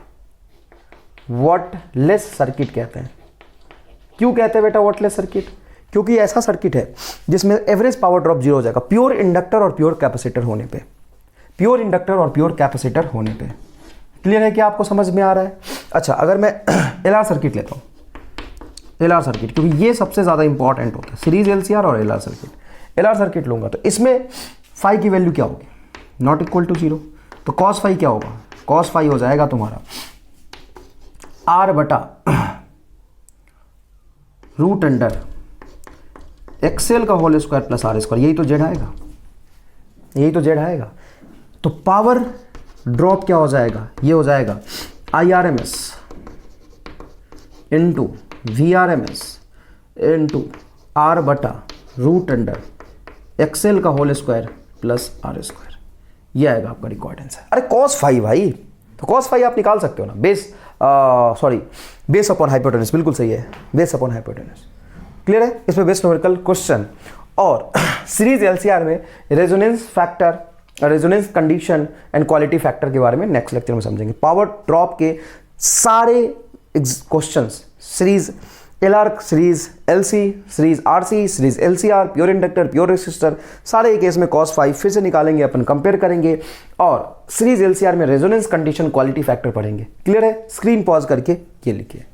Speaker 1: वॉटलेस सर्किट कहते हैं। क्यों कहते हैं बेटा वॉटलेस सर्किट, क्योंकि ऐसा सर्किट है जिसमें एवरेज पावर ड्रॉप 0 हो जाएगा प्योर इंडक्टर और प्योर कैपेसिटर होने पे, प्योर इंडक्टर और प्योर कैपेसिटर होने पे। क्लियर है क्या, आपको समझ में आ रहा है। अच्छा, अगर मैं एलआर सर्किट लेता हूँ, एलआर सर्किट, क्योंकि ये सबसे ज़्यादा इंपॉर्टेंट होता है, सीरीज एलसीआर और एलआर सर्किट। एलआर सर्किट लूंगा तो इसमें फाई की वैल्यू क्या होगी, नॉट इक्वल टू 0। तो कॉस फाई क्या होगा, कॉस फाई हो जाएगा तुम्हारा आर बटा रूट अंडर एक्सएल का whole square plus R square, यही तो जेड आएगा, यही तो जेड आएगा। तो पावर ड्रॉप क्या हो जाएगा, ये हो जाएगा I R M S into V R M S into R बटा रूट अंडर एक्सएल का whole square plus R square, ये आएगा आपका रिकॉर्ड आंसर। अरे कॉस फाई भाई, तो कॉस फाई आप निकाल सकते हो ना, बेस अपॉन हाइपोटेन्यूज, बिल्कुल सही है, बेस अपॉन हाइपोटेन्यूज। क्लियर है, इसमें बेस्ट न्यूमेरिकल क्वेश्चन। और सीरीज एलसीआर में resonance factor, resonance condition and quality factor के बारे में नेक्स्ट लेक्चर में समझेंगे। पावर ड्रॉप के सारे questions, series LR, series LC, series RC, series LCR, pure inductor, pure resistor, सारे केस में कॉस फाई फिर से निकालेंगे, अपन कंपेयर करेंगे, और सीरीज एलसीआर में रेजोनेंस कंडीशन, क्वालिटी फैक्टर पढ़ेंगे। क्लियर है, स्क्रीन पॉज करके ये लिखिए।